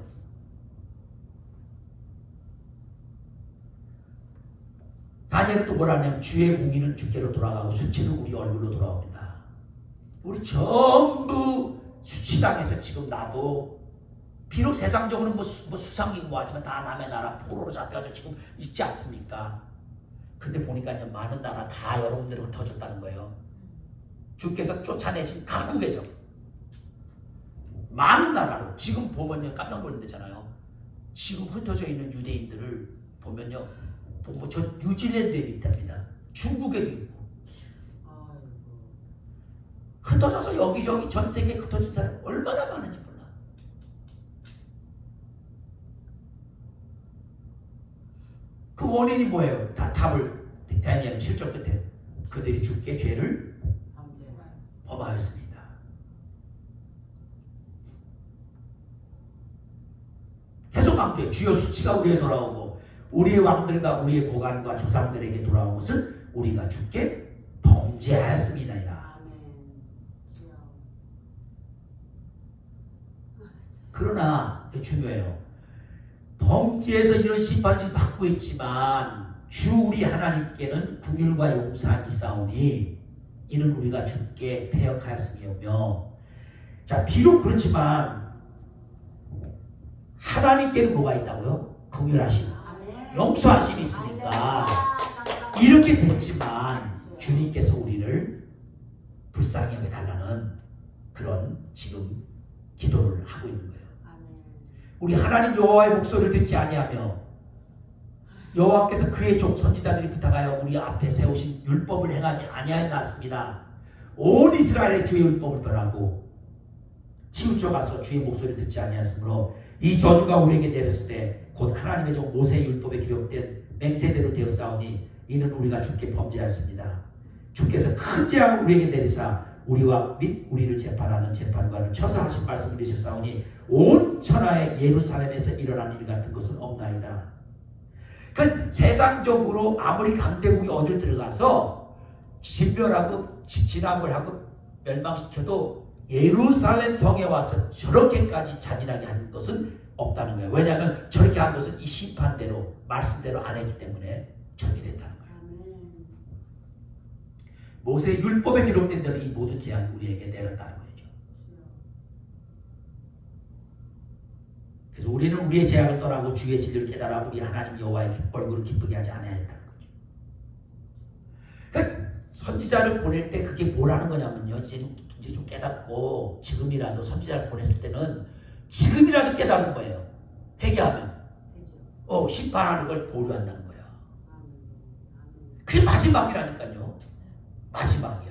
다니엘은 또 뭐라 하냐면 주의 공의는 주께로 돌아가고 수치는 우리 얼굴로 돌아옵니다. 우리 전부 수치당해서 지금 나도 비록 세상적으로는 뭐 수상이고 하지만 다 남의 나라 포로로 잡혀서 지금 있지 않습니까? 근데 보니까요 많은 나라 다 여러분들을 흩어졌다는 거예요. 주께서 쫓아내신 각국에서 많은 나라로 지금 보면요 깜짝 놀란다잖아요. 지금 흩어져 있는 유대인들을 보면요 저 뉴질랜드에 있답니다. 중국에도 있고 흩어져서 여기저기 전 세계에 흩어진 사람 얼마나 많은지 몰라. 그 원인이 뭐예요? 다 답을 다니엘은 실적 끝에 그들이 주께 죄를 범하였습니다. 계속 강조해. 주여 수치가 우리에 돌아오고 우리의 왕들과 우리의 고관과 조상들에게 돌아온 것은 우리가 주께 범죄하였습니다이라. 그러나 중요해요. 범죄에서 이런 심판을 받고 있지만 주 우리 하나님께는 긍휼과 용서함이 있사오니 이는 우리가 주께 패역하였음이며. 자, 비록 그렇지만 하나님께는 뭐가 있다고요? 긍휼하심, 용서하심이 있으니까 이렇게 됐지만 주님께서 우리를 불쌍히 여겨달라는 그런 지금 기도를 하고 있는 거예요. 우리 하나님 여호와의 목소리를 듣지 아니하며 여호와께서 그의 종 선지자들이 부탁하여 우리 앞에 세우신 율법을 행하지 아니하였습니다. 온 이스라엘의 주의 율법을 변하고 치우쳐 가서 주의 목소리를 듣지 아니하였으므로 이 저주가 우리에게 내렸을 때 곧 하나님의 종 모세의 율법에 기록된 맹세대로 되었사오니 이는 우리가 주께 범죄하였습니다. 주께서 큰 재앙을 우리에게 내리사 우리와 및 우리를 재판하는 재판관을 쳐서 하신 말씀을 이루셨사오니 온 천하의 예루살렘에서 일어난 일 같은 것은 없나이다. 그러니까 세상적으로 아무리 강대국이 어딜 들어가서 진멸하고 진압을 하고 멸망시켜도 예루살렘 성에 와서 저렇게까지 잔인하게 하는 것은 없다는 거예요. 왜냐하면 저렇게 한 것은 이 심판대로 말씀대로 안 했기 때문에 저렇게 된다는 거예요. 모세의 율법에 기록된 대로 이 모든 재앙이 우리에게 내렸다는 거죠. 그래서 우리는 우리의 재앙을 떠나고 주의 진리를 깨달아 우리 하나님 여호와의 얼굴을 기쁘게 하지 않아야했다는 거죠. 그러니까 선지자를 보낼 때 그게 뭐라는 거냐면요. 이제 좀 깨닫고 지금이라도 선지자를 보냈을 때는 지금이라도 깨달은 거예요. 회개하면 심판하는 걸 보류한다는 거야. 그게 마지막이라니까요. 마지막이야.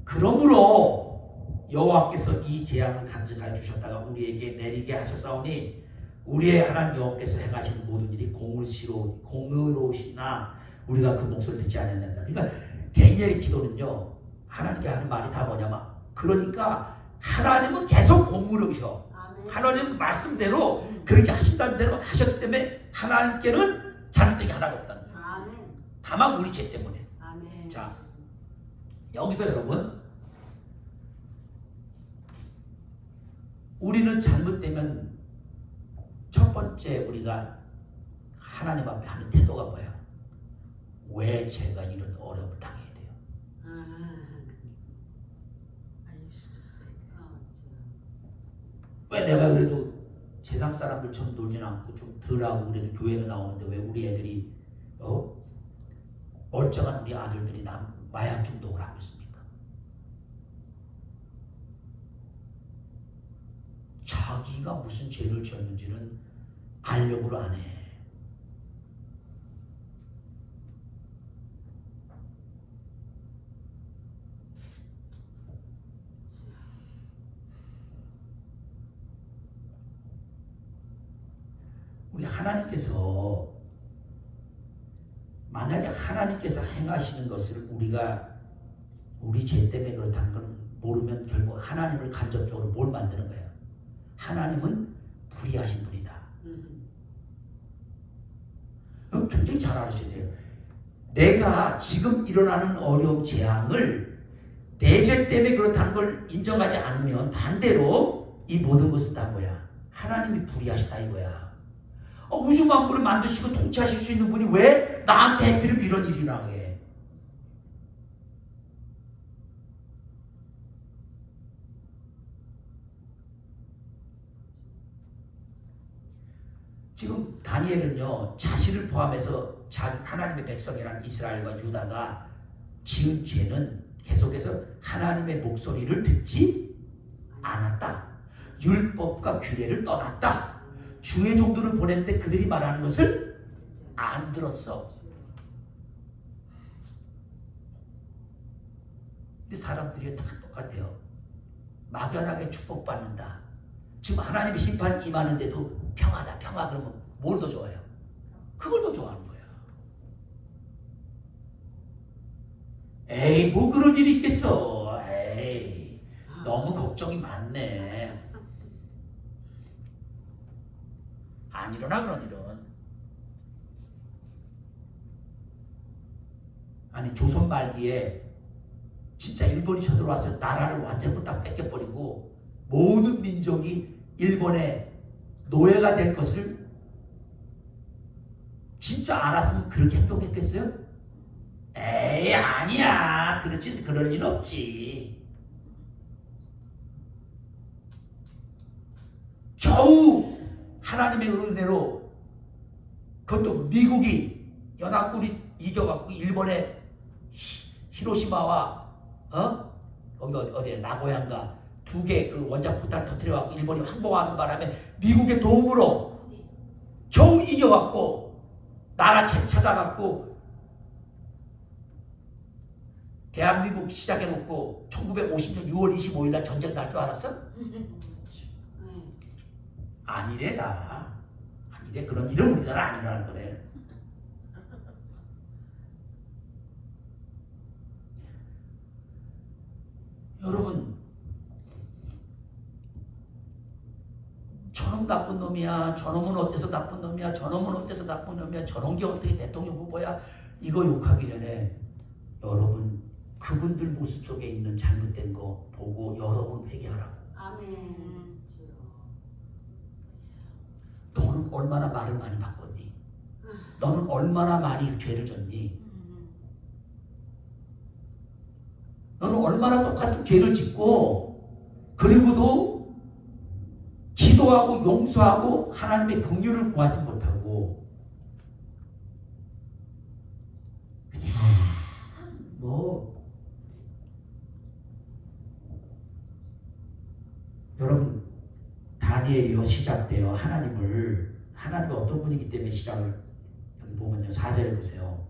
그러므로 여호와께서 이 재앙을 간증하여 주셨다가 우리에게 내리게 하셨사오니 우리의 하나님 여호와께서 행하시는 모든 일이 공의로우시나 우리가 그 목소리를 듣지 않았는다. 그러니까 다니엘의 기도는요. 하나님께 하는 말이 다 뭐냐면 그러니까 하나님은 계속 공의로우셔. 하나님 말씀대로 그렇게 하신다는 대로 하셨기 때문에 하나님께는 잘못된 게 하나도 없다는 거예요. 다만 우리 죄 때문에. 자, 여기서 여러분 우리는 잘못되면 첫 번째 우리가 하나님 앞에 하는 태도가 뭐예요? 왜 제가 이런 어려움을 당해야 돼요? 왜 내가 그래도 세상 사람들처럼 놀진 않고 좀 덜하고 그래도 교회는 나오는데 왜 우리 애들이 멀쩡한 우리 아들들이 마약 중독을 하고 있습니까? 자기가 무슨 죄를 지었는지는 알려고를 안 해. 우리 하나님께서 만약에 하나님께서 행하시는 것을 우리가 우리 죄 때문에 그렇다는 걸 모르면 결국 하나님을 간접적으로 뭘 만드는 거예요? 하나님은 불의하신 분이다. 굉장히 잘 알으셔야 돼요. 내가 지금 일어나는 어려움 재앙을 내 죄 때문에 그렇다는 걸 인정하지 않으면 반대로 이 모든 것은 다 뭐야? 하나님이 불의하시다 이거야. 우주 만물을 만드시고 통치하실 수 있는 분이 왜 나한테 하필이면 이런 일이 나게? 지금 다니엘은요 자신을 포함해서 하나님의 백성이라는 이스라엘과 유다가 지은 죄는 계속해서 하나님의 목소리를 듣지 않았다. 율법과 규례를 떠났다. 주의 종들을 보냈는데 그들이 말하는 것을 안 들었어. 근데 사람들이 다 똑같아요. 막연하게 축복받는다. 지금 하나님의 심판이 임하는데도 평화다 평화 그러면 뭘 더 좋아해요? 그걸 더 좋아하는 거야. 에이 뭐 그런 일이 있겠어. 에이 너무 걱정이 많네. 안 일어나 그런 일은. 아니 조선 말기에 진짜 일본이 쳐들어와서 나라를 완전히 딱 뺏겨버리고 모든 민족이 일본의 노예가 될 것을 진짜 알았으면 그렇게 행동했겠어요? 에이 아니야. 그럴 일 없지. 겨우 하나님의 은혜로 그것도 미국이 연합군이 이겨갖고 일본의 히로시마와 거기 어디에 나고야인가 두 개 그 원자 포탄 터뜨려갖고 일본이 항복하는 바람에 미국의 도움으로 겨우 이겨갖고 나라 찾아갖고 대한민국 시작해놓고 1950년 6월 25일 날 전쟁 날 줄 알았어? 아니래 나. 아니래. 그런 일은 우리나라 안 일어날 거래. 여러분 저놈 나쁜 놈이야. 저놈은 어때서 나쁜 놈이야. 저놈은 어때서 나쁜 놈이야. 저런 게 어떻게 대통령 후보야. 이거 욕하기 전에 여러분 그분들 모습 속에 있는 잘못된 거 보고 여러분 회개하라고. 아멘. 너는 얼마나 말을 많이 바꿨니? 너는 얼마나 많이 죄를 졌니? 너는 얼마나 똑같은 죄를 짓고 그리고도 기도하고 용서하고 하나님의 긍휼을 구하지 못하고 그냥 여러분 다니엘이요 시작돼요. 하나님이 어떤 분이기 때문에 시작을 여기 보면요 4절에 보세요.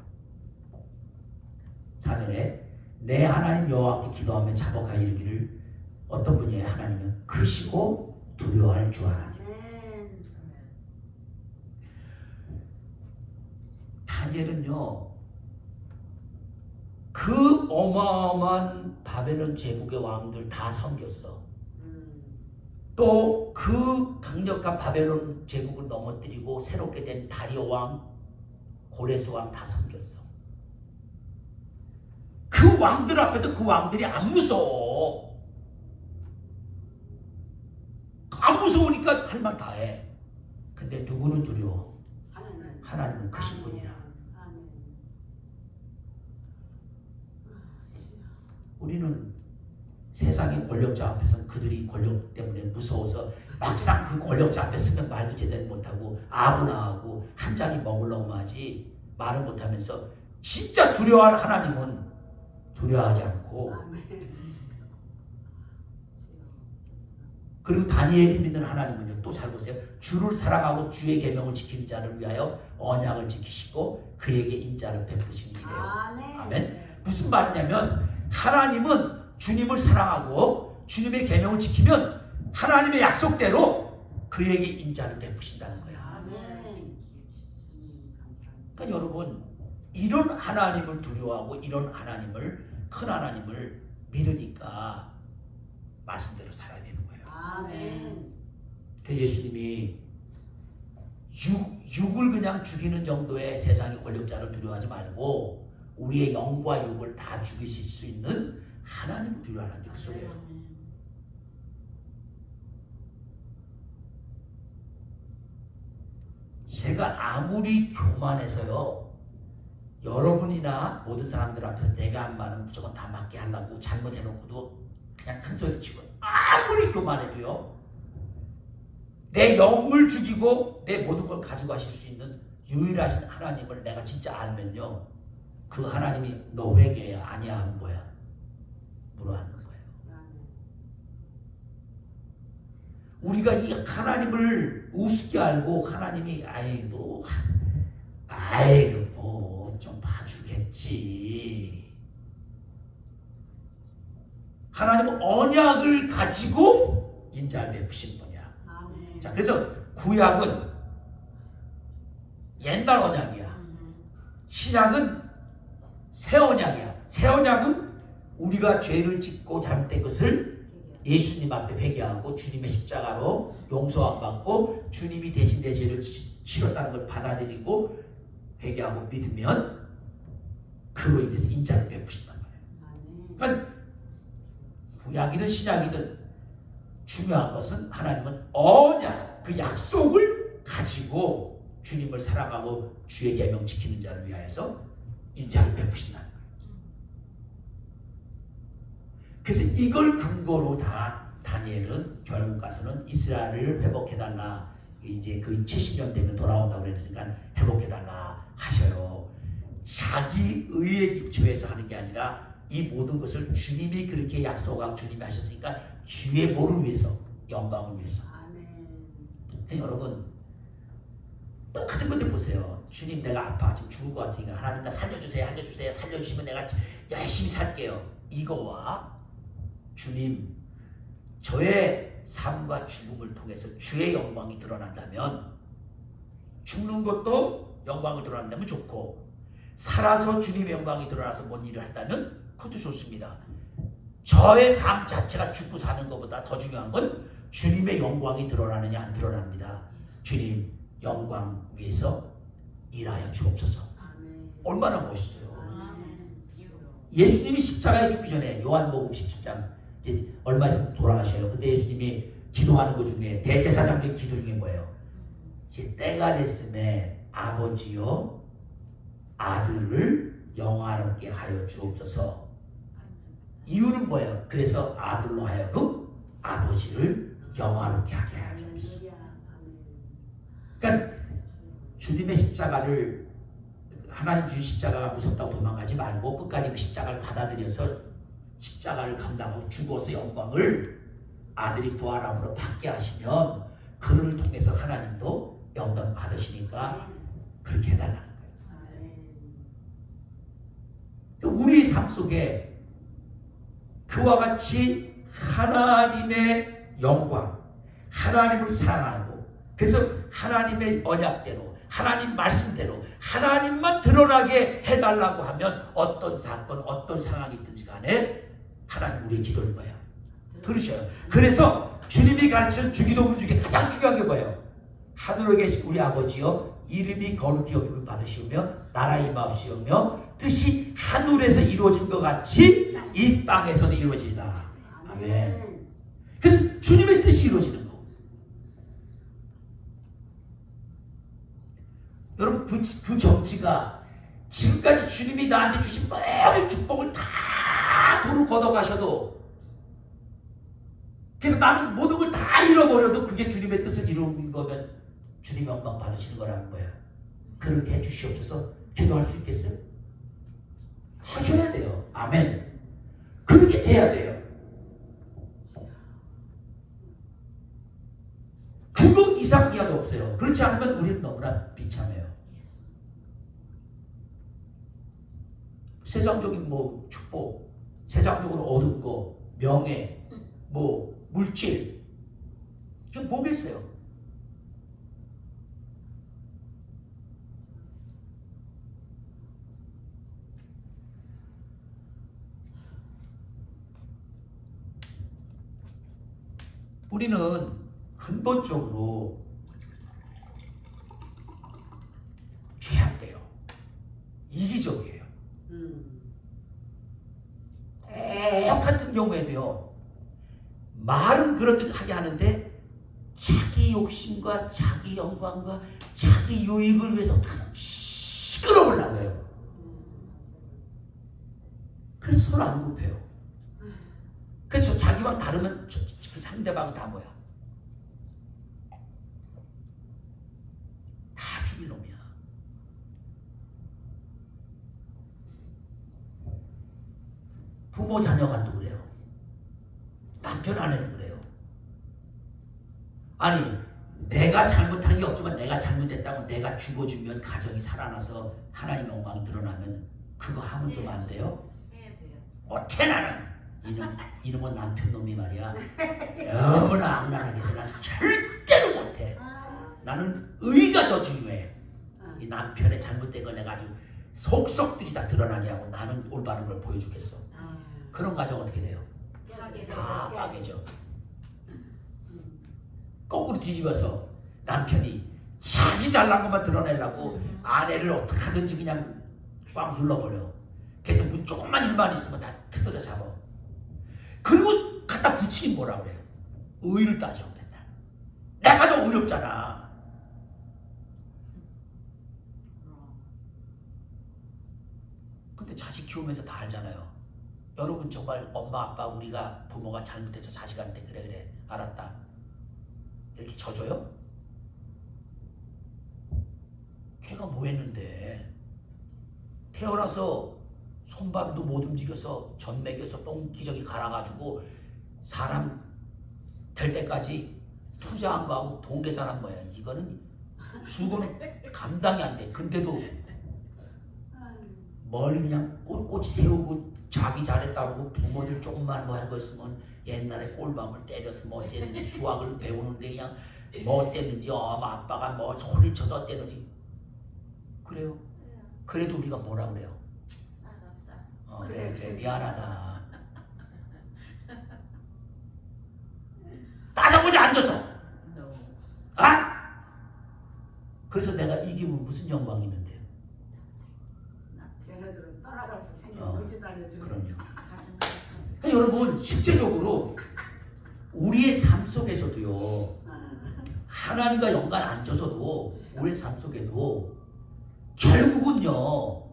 4절에 내 하나님 여호와께 기도하며 자복하여 이르기를 어떤 분이에요? 하나님은 크시고 두려워할 줄 아나니. 다니엘은요 그 어마어마한 바벨론 제국의 왕들 다 섬겼어. 또 그 강력한 바벨론 제국을 넘어뜨리고 새롭게 된 다리오 왕, 고레스 왕 다 섬겼어. 그 왕들 앞에도 그 왕들이 안 무서워. 안 무서우니까 할 말 다 해. 근데 누구는 두려워? 하나님은 크신 분이라. 우리는 세상의 권력자 앞에서 그들이 권력 때문에 무서워서 막상 그 권력자 앞에 서면 말도 제대로 못하고 아무나 하고 한 자리 먹으려고만 하지 말을 못하면서 진짜 두려워할 하나님은 두려워하지 않고. 그리고 다니엘이 믿는 하나님은요 또 잘 보세요. 주를 사랑하고 주의 계명을 지키는 자를 위하여 언약을 지키시고 그에게 인자를 베푸시는 이래요. 아멘. 무슨 말이냐면 하나님은 주님을 사랑하고 주님의 계명을 지키면 하나님의 약속대로 그에게 인자를 베푸신다는 거야. 그러니까 여러분 이런 하나님을 두려워하고 이런 하나님을 큰 하나님을 믿으니까 말씀대로 살아야 되는 거예요. 아멘. 그래서 예수님이 육을 그냥 죽이는 정도의 세상의 권력자를 두려워하지 말고 우리의 영과 육을 다 죽이실 수 있는 하나님을 두려워하는 게 그 소리예요. 제가 아무리 교만해서요 여러분이나 모든 사람들 앞에서 내가 한 말은 무조건 다 맞게 하려고 잘못해놓고도 그냥 큰 소리 치고 아무리 교만해도요 내 영을 죽이고 내 모든 걸 가져가실 수 있는 유일하신 하나님을 내가 진짜 알면요 그 하나님이 너 회개야 아니야 하는 거야. 물어앉는 거예요. 우리가 이 하나님을 우습게 알고 하나님이 아이고 뭐 좀 봐주겠지. 하나님은 언약을 가지고 인자를 베푸신 분이야. 자, 그래서 구약은 옛날 언약이야. 신약은 새 언약이야. 새 언약은 우리가 죄를 짓고 잘못된 것을 예수님 앞에 회개하고 주님의 십자가로 용서함 받고 주님이 대신 내 죄를 치렀다는 걸 받아들이고 회개하고 믿으면 그로 인해서 인자를 베푸신단 말이에요. 그러니까 구약이든 신약이든 중요한 것은 하나님은 언약, 그 약속을 가지고 주님을 사랑하고 주의 계명 지키는 자를 위하여서 인자를 베푸신다는 거예요. 그래서 이걸 근거로 다 다니엘은 결국 가서는 이스라엘을 회복해달라. 이제 그 70년 되면 돌아온다고 그랬으니까 회복해달라 하셔요. 자기 의에 기초해서 하는 게 아니라 이 모든 것을 주님이 그렇게 약속하고 주님이 하셨으니까 주의 뭐를 위해서? 영광을 위해서. 여러분 똑같은 건데 보세요. 주님 내가 아파 지금 죽을 것 같으니까 하나님 나 살려주세요. 살려주시면 내가 열심히 살게요. 이거와 주님 저의 삶과 죽음을 통해서 주의 영광이 드러난다면 죽는 것도 영광을 드러난다면 좋고 살아서 주님의 영광이 드러나서 뭔 일을 한다면 그것도 좋습니다. 저의 삶 자체가 죽고 사는 것보다 더 중요한 건 주님의 영광이 드러나느냐 안 드러납니다. 주님 영광 위해서 일하여 주옵소서. 얼마나 멋있어요. 예수님이 십자가에 죽기 전에 요한복음 17장 이제 얼마 있으면 돌아가셔요. 근데 예수님이 기도하는 것 중에 대제사장적 기도 중에 뭐예요? 이제 때가 됐음에 아버지여 아들을 영화롭게 하여 주옵소서. 이유는 뭐예요? 그래서 아들로 하여금 아버지를 영화롭게 하게 하여 주옵소서. 그러니까 주님의 십자가를 하나님 주신 십자가가 무섭다고 도망가지 말고 끝까지 그 십자가를 받아들여서 십자가를 감당하고 죽어서 영광을 아들이 부활함으로 받게 하시면 그를 통해서 하나님도 영광 받으시니까 그렇게 해달라는 거예요. 우리의 삶 속에 그와 같이 하나님의 영광, 하나님을 사랑하고 그래서 하나님의 언약대로 하나님 말씀대로 하나님만 드러나게 해달라고 하면 어떤 사건, 어떤 상황이 있든지 간에 하나님 우리의 기도를 봐요. 들으셔요. 그래서 주님이 가르치는 주기도문 중에 가장 중요한 게 뭐예요? 하늘에 계신 우리 아버지여 이름이 거룩히 여김을 받으시오며 나라 임하옵시오며 뜻이 하늘에서 이루어진 것 같이 이 땅에서도 이루어지리라. 아멘. 그래서 주님의 뜻이 이루어지는 거. 여러분 그 정치가 지금까지 주님이 나한테 주신 모든 축복을 다 도로 걷어가셔도 그래서 나는 모든 걸 다 잃어버려도 그게 주님의 뜻을 이루는 거면 주님이 영광 받으시는 거라는 거예요. 그렇게 해주시옵소서. 기도할 수 있겠어요? 하셔야 돼요. 아멘. 그렇게 돼야 돼요. 그거 이상 이하도 없어요. 그렇지 않으면 우리는 너무나 비참해요. 세상적인 뭐 축복, 세상적으로 얻은 거, 명예, 뭐 물질, 이게 뭐겠어요? 우리는 근본적으로 죄악돼요. 이기적이에요. 똑같은 경우에도요. 말은 그렇게 하는데 자기 욕심과 자기 영광과 자기 유익을 위해서 시끄러우려고 해요. 그래서 서로 안 굽혀요. 그래서 자기와 다르면 그 상대방은 다 뭐야? 다 죽일 놈이야. 부모 자녀 간도 그래요. 남편 아내도 그래요. 아니 내가 잘못한 게 없지만 내가 잘못했다고 내가 죽어주면 가정이 살아나서 하나님의 영광이 드러나면 그거 하면 좀 안 돼요? 해야 돼요. 어째 나는 이놈은 남편 놈이 말이야 너무나 악랄하게 해서 난 절대로 못해. 나는 의가 더 중요해. 이 남편의 잘못된 걸 내가 아주 속속들이 다 드러나게 하고 나는 올바른 걸 보여주겠어. 그런 가정 어떻게 돼요? 다 빠개져. 거꾸로 뒤집어서 남편이 자기 잘난 것만 드러내려고 아내를 어떻게 하든지 그냥 꽉 눌러버려. 그래서 뭐 조금만 일만 있으면 다 뜯어져 잡아. 그리고 갖다 붙이긴 뭐라 그래요? 의를 따져 맨날. 내가 더 어렵잖아. 근데 자식 키우면서 다 알잖아요. 여러분 정말 엄마 아빠 우리가 부모가 잘못해서 자식한테 그래 알았다 이렇게 져줘요? 걔가 뭐 했는데 태어나서 손발도 못 움직여서 전 먹여서 똥기저귀 갈아가지고 사람 될 때까지 투자한 거하고 돈 계산한 거야. 이거는 수고는 감당이 안 돼. 근데도 뭘 그냥 꼿꼿이 세우고 자기 잘했다고 부모들 조금만 뭐 한 거 있으면 옛날에 꼴밤을 때려서 뭐 어쨌는지 수학을 배우는데 그냥 뭐 어땠는지 아빠가 뭐 소리를 쳐서 어땠는지 그래요. 그래도 우리가 뭐라 그래요? 그래 미안하다. 따져보지 앉아서. 아? 그래서 내가 이기면 무슨 영광이 있는데요? 걔네들은 떠나가서 생겨 오지도 않아주고. 그럼요. 그러니까 여러분 실제적으로 우리의 삶 속에서도요. 하나님과 연관 안 져서도 우리의 삶 속에도 결국은요.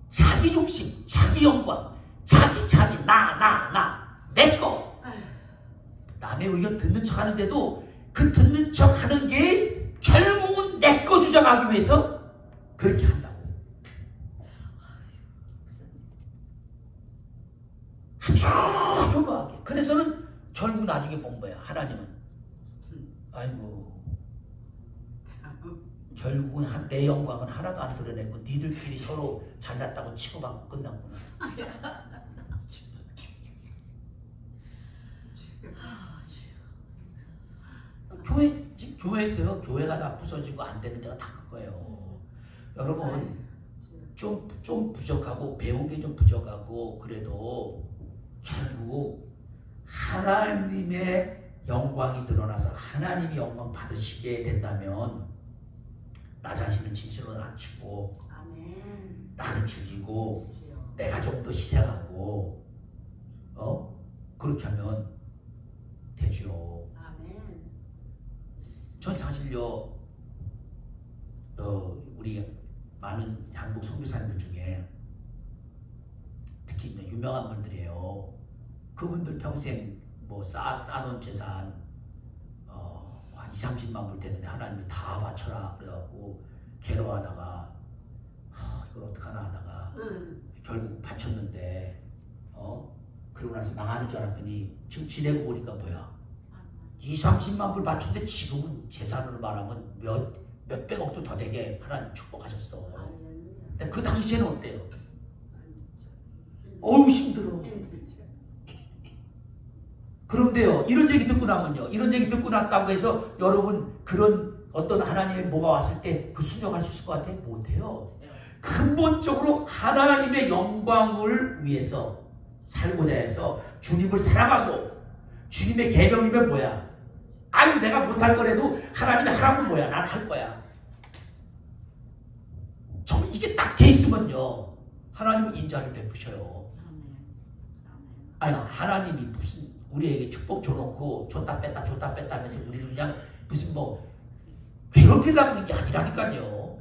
자기 중심, 자기 영광, 자기 나, 내 거. 남의 의견 듣는 척 하는데도 그 듣는 척 하는 게 결국은 내 거 주장하기 위해서 그렇게 한다고. 아주 교묘하게. 그래서는 결국 나중에 본 거야. 하나님은 아이고 결국은 내 영광은 하나도 안 드러내고 니들끼리 서로 잘났다고 치고받고 끝났구나. 교회에서요. 교회가 다 부서지고 안 되는 데가 다 그거예요. 여러분 좀 부족하고 배운 게 좀 부족하고 그래도 결국 하나님의 영광이 드러나서 하나님이 영광 받으시게 된다면 나 자신을 진실로 낮추고 나를 죽이고 내가 좀 더 희생하고 그렇게 하면 되죠. 전 사실요 우리 많은 한국 선교사님들 중에 특히 유명한 분들이에요. 그분들 평생 뭐 쌓아놓은 재산 한 20-30만 불 되는데 하나님이 다 바쳐라 그래갖고 괴로워하다가 이걸 어떡하나 하다가 결국 바쳤는데 그러고 나서 망하는 줄 알았더니 지금 지내고 보니까 뭐야 20-30만 불 바쳤는데 지금은 재산으로 말하면 몇백억도 더 되게 하나님 축복하셨어. 근데 그 당시에는 어때요? 어우 힘들어. 그런데요 이런 얘기 듣고 나면요 이런 얘기 듣고 났다고 해서 여러분 그런 어떤 하나님의 뭐가 왔을 때 그 순종할 수 있을 것 같아요? 못해요. 근본적으로 하나님의 영광을 위해서 살고자 해서 주님을 사랑하고 주님의 계명이면 뭐야? 아유 내가 못할 거라도 하나님이 하라면 뭐야? 난 할 거야. 정말 이게 딱 돼 있으면요 하나님은 인자를 베푸셔요. 아니 하나님이 무슨 우리에게 축복 줘놓고 줬다 뺐다 하면서 우리를 그냥 무슨 뭐 괴롭히려고 하는 게 아니라니까요.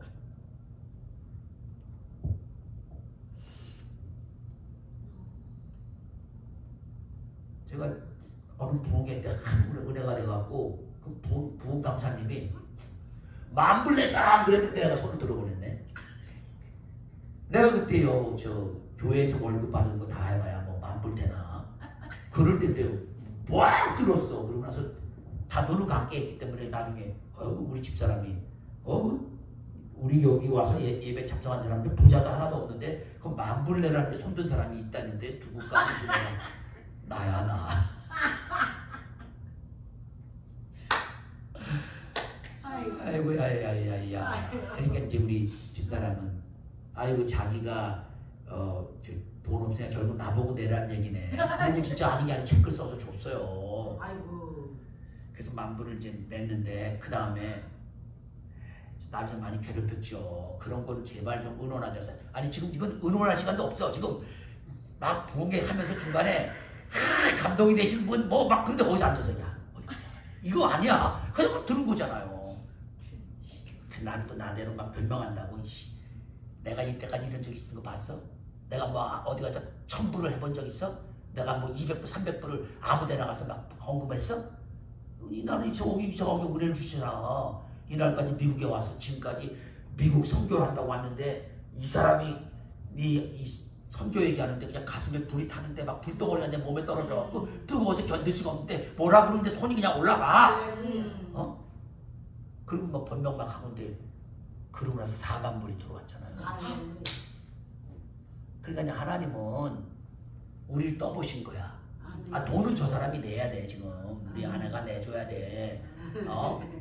제가 어느 부흥회 때 은혜가 돼갖고 그 부흥 강사님이 만불 내 사람 그랬는데 내가 손을 들어보냈네. 내가 그때요 저 교회에서 월급 받은 거 다 해봐야 뭐 만불 되나? 그럴 때인데 꽉 들었어. 그러고 나서 다 눈을 감게 했기 때문에 나중에 우리 집사람이 우리 여기 와서 예배 참석한 사람들 부자도 하나도 없는데 그 만불 내라는데 손든 사람이 있다는데 누구까지 주냐? 나야 나. 아이고 야야야야. 그러니까 이제 우리 집사람은 아이고 자기가 돈 없으니까 결국 나보고 내라는 얘기네. 그리고 진짜 아닌 게 아니라 책을 써서 줬어요. 아이고. 그래서 만불을 이제 냈는데 그 다음에 나 좀 많이 괴롭혔죠. 그런 건 제발 좀 의논하자. 아니 지금 이건 의논할 시간도 없어. 지금 막 부흥회 하면서 중간에 감동이 되신 분 뭐 막 근데 거기서 앉아서 야 이거 아니야. 그냥 들은 거잖아요. 나는 또 나대로 막 변명한다고. 내가 이때까지 이런 적 있는 거 봤어? 내가 뭐 어디 가서 1000불을 해본 적 있어? 내가 뭐 200불, 300불을 아무 데나 가서 막 헌금했어? 나는 저기 은혜를 주시잖아. 이날까지 미국에 와서 지금까지 미국 선교를 한다고 왔는데 이 사람이 이 선교 얘기하는데 그냥 가슴에 불이 타는데 막 불덩어리가 내 몸에 떨어져갖고 뜨거워서 견딜 수가 없는데 뭐라 그러는데 손이 그냥 올라가. 그리고 뭐 변명 막 하는데 그러고 나서 4만 불이 들어왔잖아요. 그러니까 하나님은 우리를 떠보신 거야. 돈은 저 사람이 내야 돼. 지금 우리 아내가 내줘야 돼.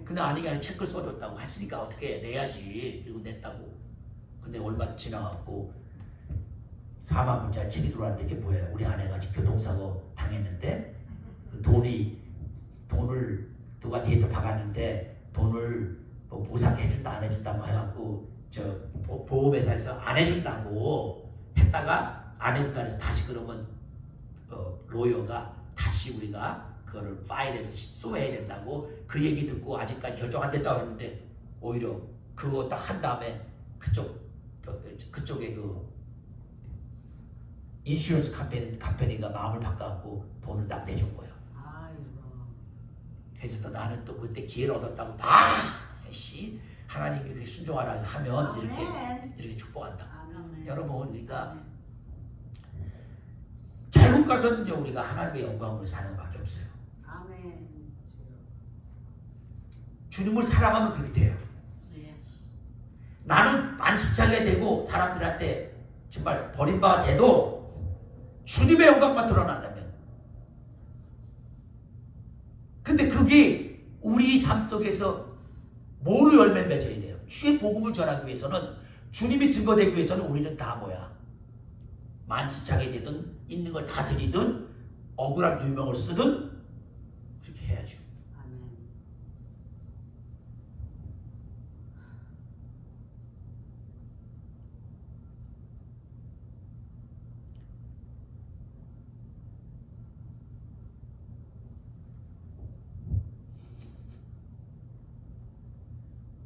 근데 아내가 아니라 책을 써줬다고 했으니까 어떻게 내야지. 그리고 냈다고. 근데 얼마 지나갖고 4만 불짜리 책이 들어왔는데 이게 뭐예요? 우리 아내가 지금 교통사고 당했는데 돈을 누가 뒤에서 박았는데 돈을 뭐 보상해준다 안 해준다 뭐 해갖고 저 보험회사에서 안 해준다고 했다가 안 해준다 해서 다시 그러면 로여가 다시 우리가 그거를 파일에서 쏘해야 된다고 그 얘기 듣고 아직까지 결정 안 됐다고 했는데 오히려 그거 딱 한 다음에 그쪽에 그 인슈런스 컴퍼니가 마음을 바꿔갖고 돈을 딱 내준 거예요. 그래서 또 나는 또 그때 기회를 얻었다고 하나님이 그렇게 순종하라 해서 하면 이렇게 축복한다. 여러분 우리가 결국 가서는 이제 우리가 하나님의 영광으로 사는 것밖에 없어요. 주님을 사랑하면 그렇게 돼요. 나는 만시창게 되고 사람들한테 정말 버림받아 돼도 주님의 영광만 드러난다면, 근데 그게 우리 삶 속에서 뭐로 열매 맺어야 돼요? 주의 복음을 전하기 위해서는, 주님이 증거되기 위해서는 우리는 다 뭐야? 만시창게 되든 있는 걸 다 드리든 억울한 누명을 쓰든 그렇게 해야죠.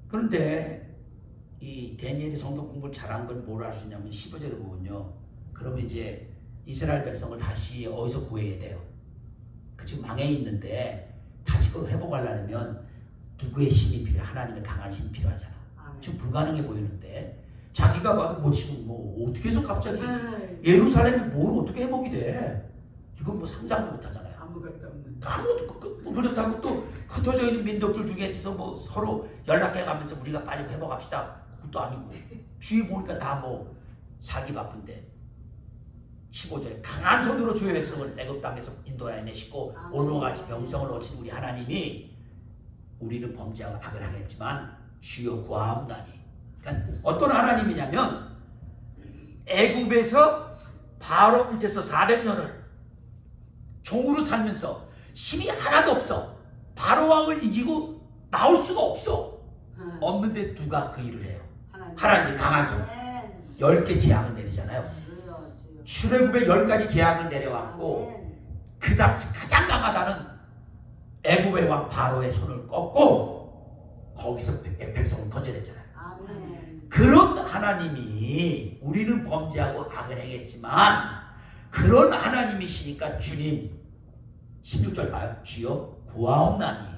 그런데 이 다니엘이 성경 공부를 잘한 건 뭘 알 수 있냐면 15절에 보면요. 그러면 이제 이스라엘 백성을 다시 어디서 구해야 돼요? 그 지금 망해 있는데 다시 그걸 회복하려면 누구의 힘이 필요해? 하나님의 강한 힘이 필요하잖아. 지금 불가능해 보이는데 자기가 봐도 뭐 지금 뭐 어떻게 해서 갑자기 예루살렘이 뭘 어떻게 회복이 돼? 이건 뭐 상상도 못하잖아요. 아무것도 없는. 아무것도 그렇다고 또 흩어져 있는 민족들 중에서 뭐 서로 연락해가면서 우리가 빨리 회복합시다. 그것도 아니고 주위 보니까 다 뭐 살기 바쁜데 15절에 강한 손으로 주의 백성을 애굽 땅에서 인도해내시고 오늘과 같이 명성을 얻으신 우리 하나님이 우리는 범죄하고 악을 하겠지만 주여 구하옵나니. 그러니까 어떤 하나님이냐면 애굽에서 바로 밑에서 400년을 종으로 살면서 힘이 하나도 없어. 바로 왕을 이기고 나올 수가 없어. 없는데 누가 그 일을 해요? 하나님이 강한 손. 10개 재앙을 내리잖아요. 출애굽에 10가지 재앙을 내려왔고 그 당시 가장 강하다는 애굽의 왕 바로의 손을 꺾고 거기서 백성을 건져냈잖아요. 그런 하나님이 우리는 범죄하고 악을 행했지만 그런 하나님이시니까 주님 16절 봐요. 주여 구하옵나니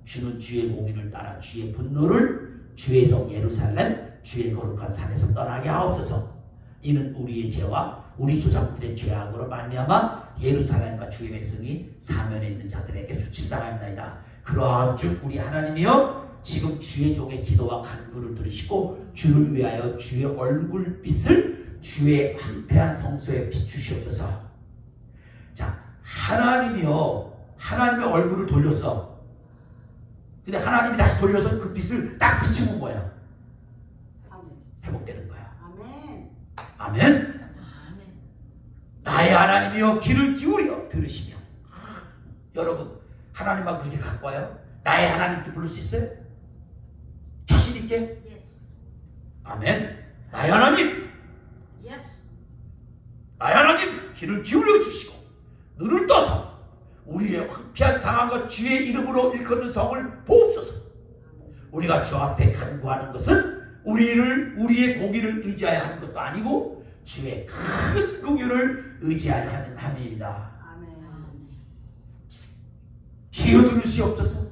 주는 주의 공의를 따라 주의 분노를 주의 성 예루살렘 주의 거룩한 산에서 떠나게 하옵소서. 이는 우리의 죄와 우리 조상들의 죄악으로 말미암아 예루살렘과 주의 백성이 사면에 있는 자들에게 수치당합니다. 그러한 줄 우리 하나님이여 지금 주의 종의 기도와 간구를 들으시고 주를 위하여 주의 얼굴빛을 주의 황폐한 성소에 비추시옵소서. 자, 하나님이여 하나님의 얼굴을 돌렸어. 근데 하나님이 다시 돌려서 그 빛을 딱 비추면 뭐야? 회복되는 거야. 아멘. 아멘. 나의 하나님이여 귀를 기울여 들으시며. 여러분 하나님하고 그렇게 갖고 와요? 나의 하나님 이렇게 부를 수 있어요? 자신 있게? 아멘. 나의 하나님, 나의 하나님 귀를 기울여 주시고 눈을 떠서 우리의 황폐한 상황과 주의 이름으로 일컫는 성을 보옵소서. 우리가 주 앞에 간구하는 것은 우리의 공의를 의지하여 하는 것도 아니고 주의 큰 긍휼을 의지하여 하는 함입니다. 주여 들으시옵소서.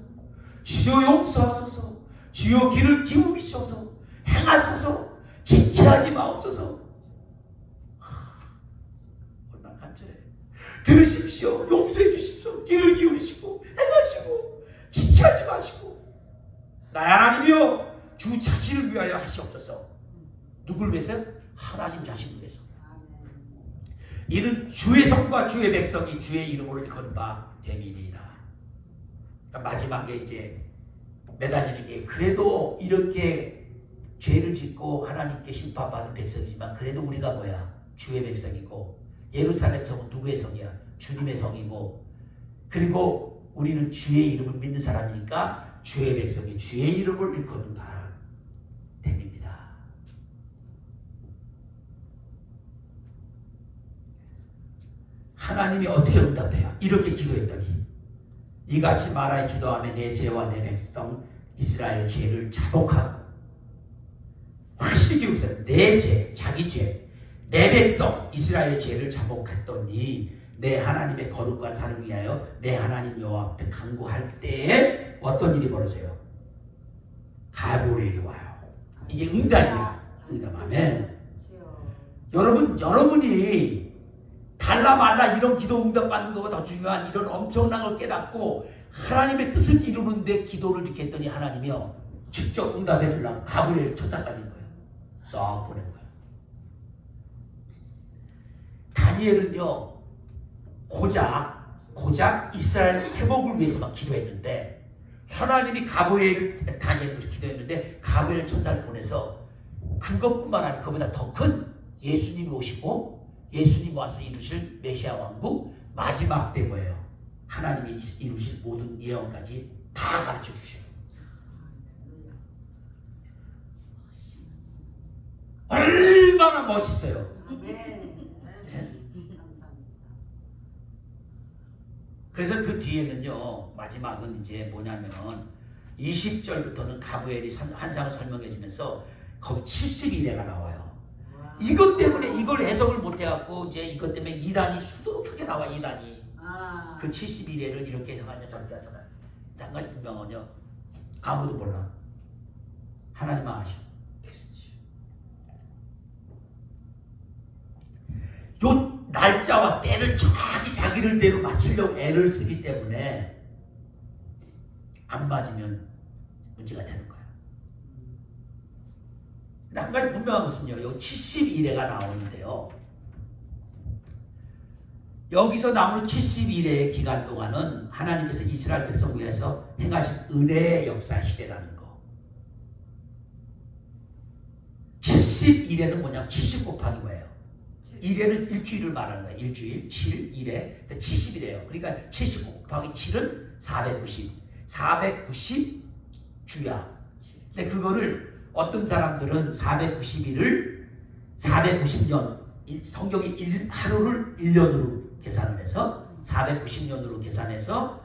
주여 용서하소서. 주여 귀를 기울이셔서 행하소서. 지체하지 마옵소서. 얼마나 간절해. 들으십시오. 용서해 주십시오. 귀를 기울이시고 행하시고 지체하지 마시고. 나의 하나님이여 주 자신을 위하여 하시옵소서. 누굴 위해서? 하나님 자신을 위해서. 이는 주의 성과 주의 백성이 주의 이름으로 일컫는 바 됨이니이다. 그러니까 마지막에 이제 매달리는 게 그래도 이렇게 죄를 짓고 하나님께 심판받은 백성이지만 그래도 우리가 뭐야? 주의 백성이고 예루살렘 성은 누구의 성이야? 주님의 성이고 그리고 우리는 주의 이름을 믿는 사람이니까 주의 백성이 주의 이름을 일컫는 바 됨입니다. 하나님이 어떻게 응답해요? 이렇게 기도했더니 이같이 말하여 기도하며 내 죄와 내 백성 이스라엘의 죄를 자복하고 확실히 기록해서 내 죄, 자기 죄, 내 백성 이스라엘의 죄를 자복했더니 내 하나님의 거룩한 산을 위하여 내 하나님 여호와 앞에 간구할 때에 어떤 일이 벌어져요? 가브리엘이 와요. 이게 응답이야. 응답하면 여러분이 달라 말라 이런 기도 응답 받는 것보다 더 중요한 이런 엄청난 걸 깨닫고 하나님의 뜻을 이루는데 기도를 이렇게 했더니 하나님이요 직접 응답해 주려고 가브리엘 천사까지 거예요. 썩 보낸 거예요. 다니엘은요 고작 이스라엘 회복을 위해서만 기도했는데 하나님이 다니엘을 기도했는데 가브리엘 천사를 보내서 그것뿐만 아니라 그보다 더 큰 예수님이 오시고 예수님 와서 이루실 메시아 왕국 마지막 때 뭐예요? 하나님이 이루실 모든 예언까지 다 가르쳐 주셔요. 얼마나 멋있어요. 네? 그래서 그 뒤에는요 마지막은 이제 뭐냐면 20절부터는 가브리엘이 환상을 설명해 주면서 거기 70일에가 나와요. 이것 때문에 이걸 해석을 못해갖고 이제 이것 때문에 이단이 수두룩하게 나와. 이단이 그 70일에를 이렇게 해석하냐 저렇게 해석하냐. 한 가지 분명하냐 아무도 몰라. 하나님만 아셔. 요 날짜와 때를 정확히 자기를 대로 맞추려고 애를 쓰기 때문에 안 맞으면 문제가 되는 거야. 한 가지 분명한 것은요, 요 70일에가 나오는데요. 여기서 나오는 70일의 기간 동안은 하나님께서 이스라엘 백성 위해서 행하신 은혜의 역사 시대라는 거. 70일에는 뭐냐면 70 곱하기 뭐예요? 1에는 일주일을 말하는 거예요. 일주일, 7, 1에 70이래요. 그러니까 70 곱하기 7은 490. 490주야. 근데 그거를 어떤 사람들은 490일을 490년, 성경이 하루를 1년으로 계산을 해서 490년으로 계산해서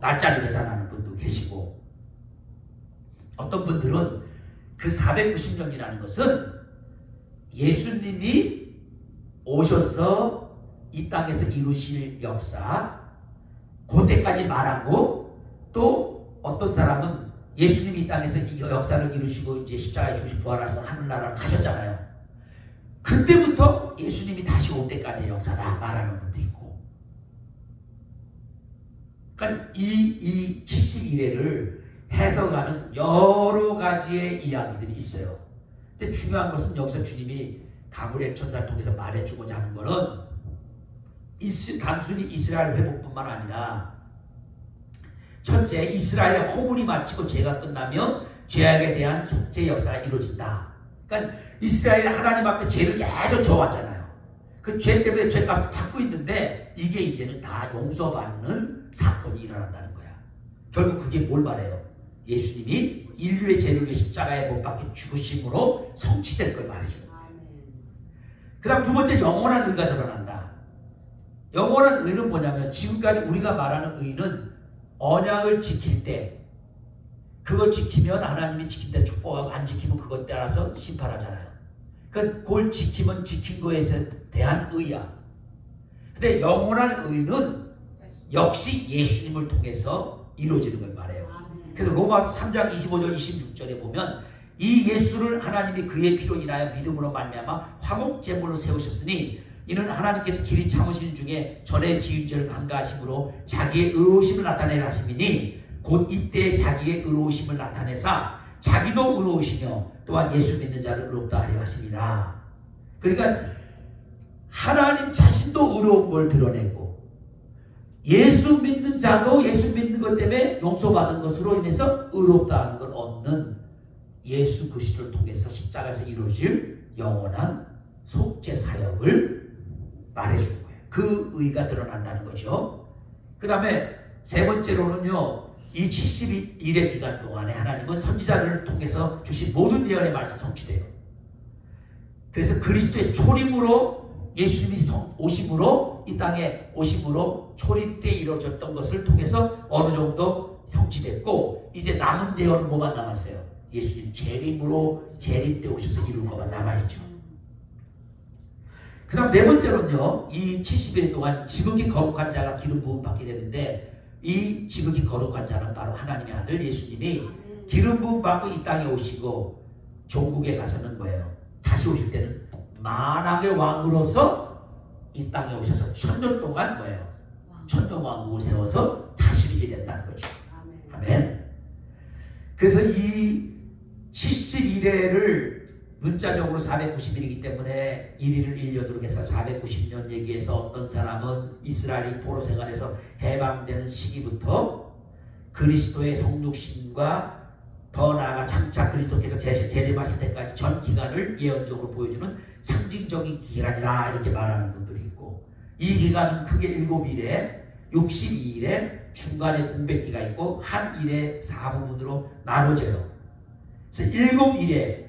날짜를 계산하는 분도 계시고 어떤 분들은 그 490년이라는 것은 예수님이 오셔서 이 땅에서 이루실 역사 그때까지 말하고 또 어떤 사람은 예수님이 이 땅에서 이 역사를 이루시고 이제 십자가에 죽으시고 부활하셔서 하늘나라로 가셨잖아요. 그때부터 예수님이 다시 올 때까지의 역사다 말하는 분도 있고. 그러니까 이 71회를 해석하는 여러 가지의 이야기들이 있어요. 근데 중요한 것은 여기서 주님이 가브리엘 천사를 통해서 말해주고자 하는 것은 단순히 이스라엘 회복뿐만 아니라 첫째, 이스라엘의 허물이 마치고 죄가 끝나면 죄악에 대한 속죄 역사가 이루어진다. 그러니까 이스라엘이 하나님 앞에 죄를 계속 져왔잖아요. 그 죄 때문에 죄값을 받고 있는데 이게 이제는 다 용서받는 사건이 일어난다는 거야. 결국 그게 뭘 말해요? 예수님이 인류의 죄를 위해 십자가에 못 박혀 죽으심으로 성취될 걸 말해주는 거예요. 그 다음 두 번째, 영원한 의가 드러난다. 영원한 의는 뭐냐면 지금까지 우리가 말하는 의는 언약을 지킬 때 그걸 지키면 하나님이 지킨다 축복하고 안 지키면 그것 따라서 심판하잖아요. 그걸 지키면 지킨 거에 대한 의야. 근데 영원한 의는 역시 예수님을 통해서 이루어지는 걸 말해요. 그래서 로마서 3장 25절 26절에 보면 이 예수를 하나님이 그의 피로 인하여 믿음으로 말미암아 화목제물로 세우셨으니 이는 하나님께서 길이 참으신 중에 전에 지은 죄를 간과하심으로 자기의 의로우심을 나타내라 하심이니 곧 이때 자기의 의로우심을 나타내사 자기도 의로우시며 또한 예수 믿는 자를 의롭다 하려 하심이라. 그러니까 하나님 자신도 의로운 걸 드러내고 예수 믿는 자도 예수 믿는 것 때문에 용서받은 것으로 인해서 의롭다 하는 걸 얻는 예수 그리스도를 통해서 십자가에서 이루어질 영원한 속죄 사역을 말해주는 거예요. 그 의가 드러난다는 거죠. 그 다음에 세 번째로는요, 이 72일의 기간 동안에 하나님은 선지자를 통해서 주신 모든 예언의 말씀이 성취돼요. 그래서 그리스도의 초림으로 예수님이 오심으로 이 땅에 오심으로 초림 때 이루어졌던 것을 통해서 어느 정도 성취됐고 이제 남은 예언은 뭐만 남았어요? 예수님 재림으로 재림 때 오셔서 이룰 것만 남아있죠. 그 다음 네 번째로는요, 이 70일 동안 지극히 거룩한 자가 기름 부음 받게 되는데 이 지극히 거룩한 자는 바로 하나님의 아들 예수님이 기름 부음 받고 이 땅에 오시고 종국에 가서는 뭐예요? 다시 오실 때는 만왕의 왕으로서 이 땅에 오셔서 1000년 동안 뭐예요? 천년왕국을 세워서 다스리게 된다는 거죠. 아멘. 그래서 이 71회를 문자적으로 490일이기 때문에 1일을 1년으로 해서 490년 얘기해서 어떤 사람은 이스라엘이 포로 생활에서 해방되는 시기부터 그리스도의 성육신과 더 나아가 장차 그리스도께서 재림하실 때까지 전 기간을 예언적으로 보여주는 상징적인 기간이라 이렇게 말하는 분들이 있고 이 기간은 크게 7일에 62일에 중간에 공백기가 있고 한 일에 4부분으로 나눠져요. 그래서 7일에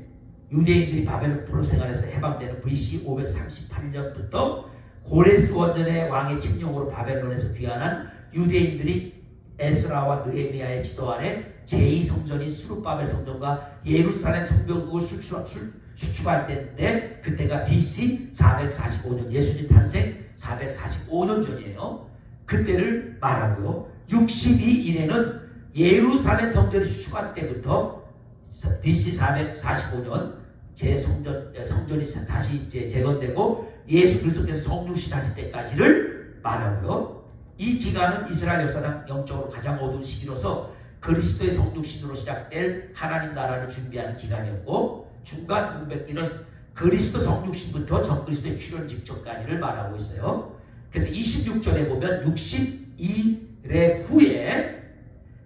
유대인들이 바벨론 포로 생활에서 해방되는 BC 538년부터 고레스 원년의 왕의 칙령으로 바벨론에서 귀환한 유대인들이 에스라와 느헤미야의 지도 아래 제2성전인 수룹바벨 성전과 예루살렘 성벽을 수축할 때인데 그때가 BC 445년 예수님 탄생 445년 전이에요. 그때를 말하고요. 62일에는 예루살렘 성전이 수축할 때부터 BC 445년 성전이 다시 이제 재건되고 예수 그리스도께서 성육신 하실 때까지를 말하고요. 이 기간은 이스라엘 역사상 영적으로 가장 어두운 시기로서 그리스도의 성육신으로 시작될 하나님 나라를 준비하는 기간이었고 중간 공백기는 그리스도 성육신부터 전그리스도의 출현 직전까지를 말하고 있어요. 그래서 26절에 보면 62일 후에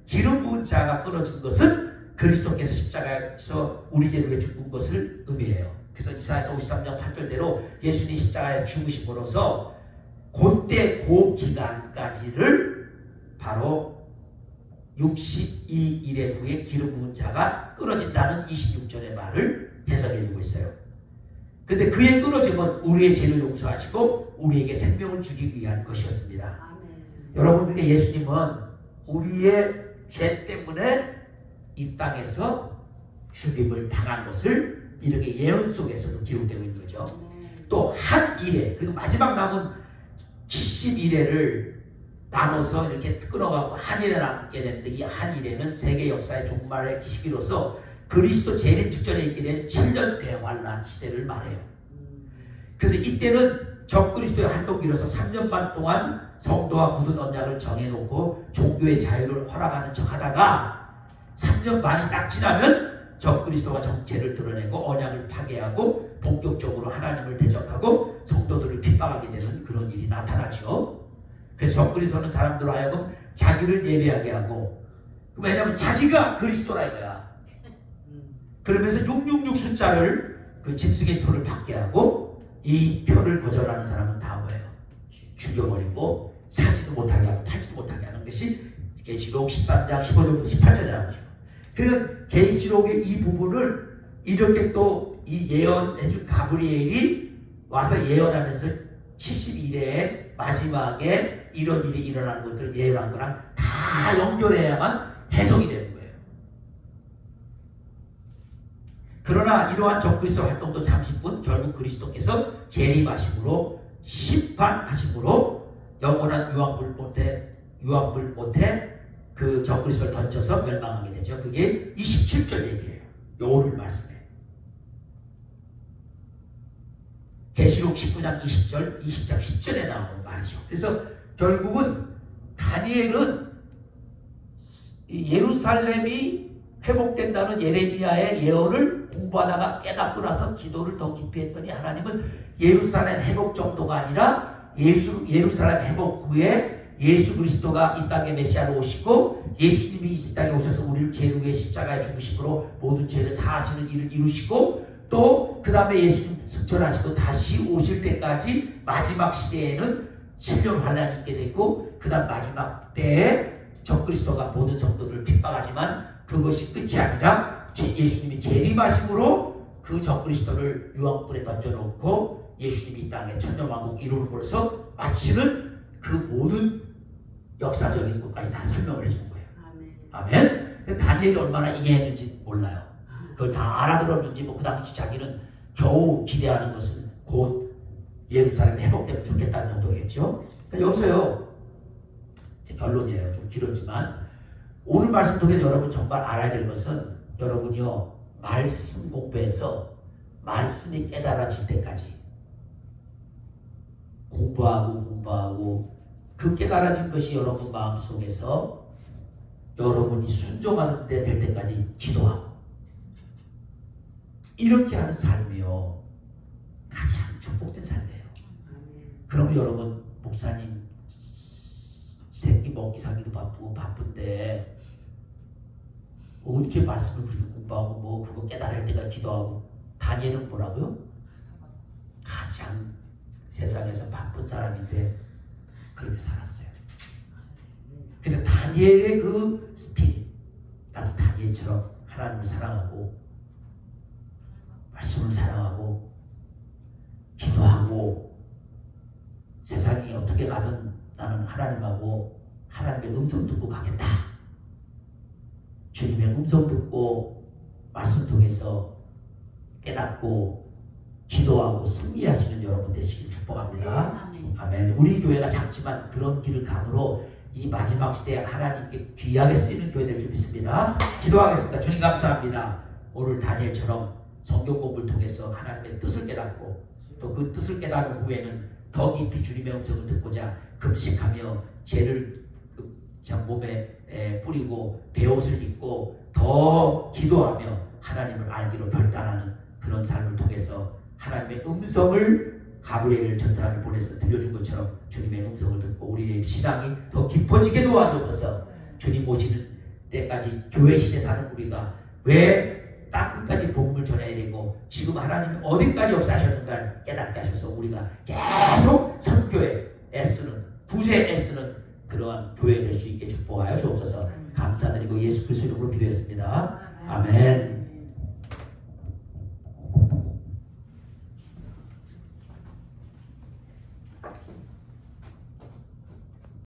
기름 부은 자가 끊어진 것은 그리스도께서 십자가에서 우리 죄를 위해 죽은 것을 의미해요. 그래서 이사야서 53장 8절대로 예수님이 십자가에 죽으심으로써 그때 그 기간까지를 바로 62일의 후에 기름 부은 자가 끊어진다는 26절의 말을 해석해주고 있어요. 근데 그의 끊어짐은 우리의 죄를 용서하시고 우리에게 생명을 주기 위한 것이었습니다. 아멘. 여러분들께 예수님은 우리의 죄 때문에 이 땅에서 죽임을 당한 것을 이렇게 예언 속에서도 기록되고 있는 거죠. 또 한 일에 그리고 마지막 남은 70일에를 나눠서 이렇게 끊어가고 한 일에 남게 되는데 이 한 일에는 세계 역사의 종말의 시기로서 그리스도 재림 직전에 있게 된 7년 대환란 시대를 말해요. 그래서 이때는 적그리스도의 활동기로서 3년 반 동안 성도와 굳은 언약을 정해놓고 종교의 자유를 허락하는 척하다가 3년 반이 딱 지나면 적그리스도가 정체를 드러내고 언약을 파괴하고 본격적으로 하나님을 대적하고 성도들을 핍박하게 되는 그런 일이 나타나죠. 그래서 적그리스도는 사람들로 하여금 자기를 예배하게 하고, 왜냐하면 자기가 그리스도라 이거야. 그러면서 666 숫자를 그 짐승의 표를 받게 하고, 이 표를 거절하는 사람은 다 뭐예요? 죽여버리고 사지도 못하게 하고 팔지도 못하게 하는 것이 계시록 13장 15절부터 18절이라고 하죠. 그래서 계시록의 이 부분을 이렇게 또 이 예언해준 가브리엘이 와서 예언하면서 70일의 마지막에 이런 일이 일어나는 것들을 예언한 거랑 다 연결해야만 해석이 되는 거예요. 그러나 이러한 적그리스도 활동도 잠시뿐 결국 그리스도께서 재림하심으로 심판하심으로 영원한 유황불 못에 그 적그리스도를 던져서 멸망하게 되죠. 그게 27절 얘기예요. 오늘 말씀에. 계시록 19장 20절, 20장 10절에 나오는 말이죠. 그래서 결국은 다니엘은 예루살렘이 회복된다는 예레미야의 예언을 공부하다가 깨닫고 나서 기도를 더 깊이 했더니 하나님은 예루살렘 회복 정도가 아니라 예루살렘 회복 후에 예수 그리스도가 이 땅에 메시아로 오시고 예수님이 이 땅에 오셔서 우리를 죄를 위해 십자가에 죽으심으로 모든 죄를 사하시는 일을 이루시고 또 그 다음에 예수님 승천하시고 다시 오실 때까지 마지막 시대에는 7년 환란이 있게 되고 그 다음 마지막 때에 적그리스도가 모든 성도들을 핍박하지만 그것이 끝이 아니라 예수님이 재림하심으로 그 적그리스도를 유황불에 던져놓고 예수님이 이 땅에 천년왕국 이루므로써 마치는 그 모든 역사적인 것까지 다 설명을 해주는 거예요. 아멘. 다니엘이 얼마나 이해했는지 몰라요. 그걸 다 알아들었는지 그 당시 자기는 겨우 기대하는 것은 곧 예루살렘이 회복되면 좋겠다는 정도겠죠. 그러니까 여기서요, 제 결론이에요. 좀 길었지만 오늘 말씀 통해서 여러분 정말 알아야 될 것은 여러분이요, 말씀 공부해서 말씀이 깨달아질 때까지 공부하고 그 깨달아진 것이 여러분 마음속에서 여러분이 순종하는 데 될 때까지 기도하고 이렇게 하는 삶이요, 가장 축복된 삶이에요. 그러면 여러분, 목사님 새끼 먹기 사기도 바쁘고 바쁜데 어떻게 말씀을 그렇게 공부하고 뭐 그거 깨달을 때가 기도하고. 다니엘은 뭐라고요? 가장 세상에서 바쁜 사람인데 그렇게 살았어요. 그래서 다니엘의 그 스피릿, 나도 다니엘처럼 하나님을 사랑하고 말씀을 사랑하고 기도하고 세상이 어떻게 가든 나는 하나님하고 하나님의 음성 듣고 가겠다. 주님의 음성 듣고 말씀 통해서 깨닫고 기도하고 승리하시는 여러분 되시길 축복합니다. 아멘. 우리 교회가 작지만 그런 길을 감으로 이 마지막 시대에 하나님께 귀하게 쓰이는 교회 될 줄 믿습니다. 기도하겠습니다. 주님 감사합니다. 오늘 다니엘처럼 성경 공부를 통해서 하나님의 뜻을 깨닫고 또 그 뜻을 깨달은 후에는 더 깊이 주님의 음성을 듣고자 금식하며 죄를 몸에 뿌리고 베옷을 입고 더 기도하며 하나님을 알기로 결단하는 그런 삶을 통해서 하나님의 음성을 가브리엘 전사를 보내서 들려준 것처럼 주님의 음성을 듣고 우리의 신앙이 더 깊어지게 도와주셔서 주님 오시는 때까지 교회 시대 사는 우리가 왜 땅끝까지 복음을 전해야 되고 지금 하나님이 어디까지 역사하셨는가를 깨닫게 하셔서 우리가 계속 선교에 애쓰는, 구제에 애쓰는 그러한 교회 될 수 있게 축복하여 주옵소서. 감사드리고 예수 그리스도 이름으로 기도했습니다. 아멘.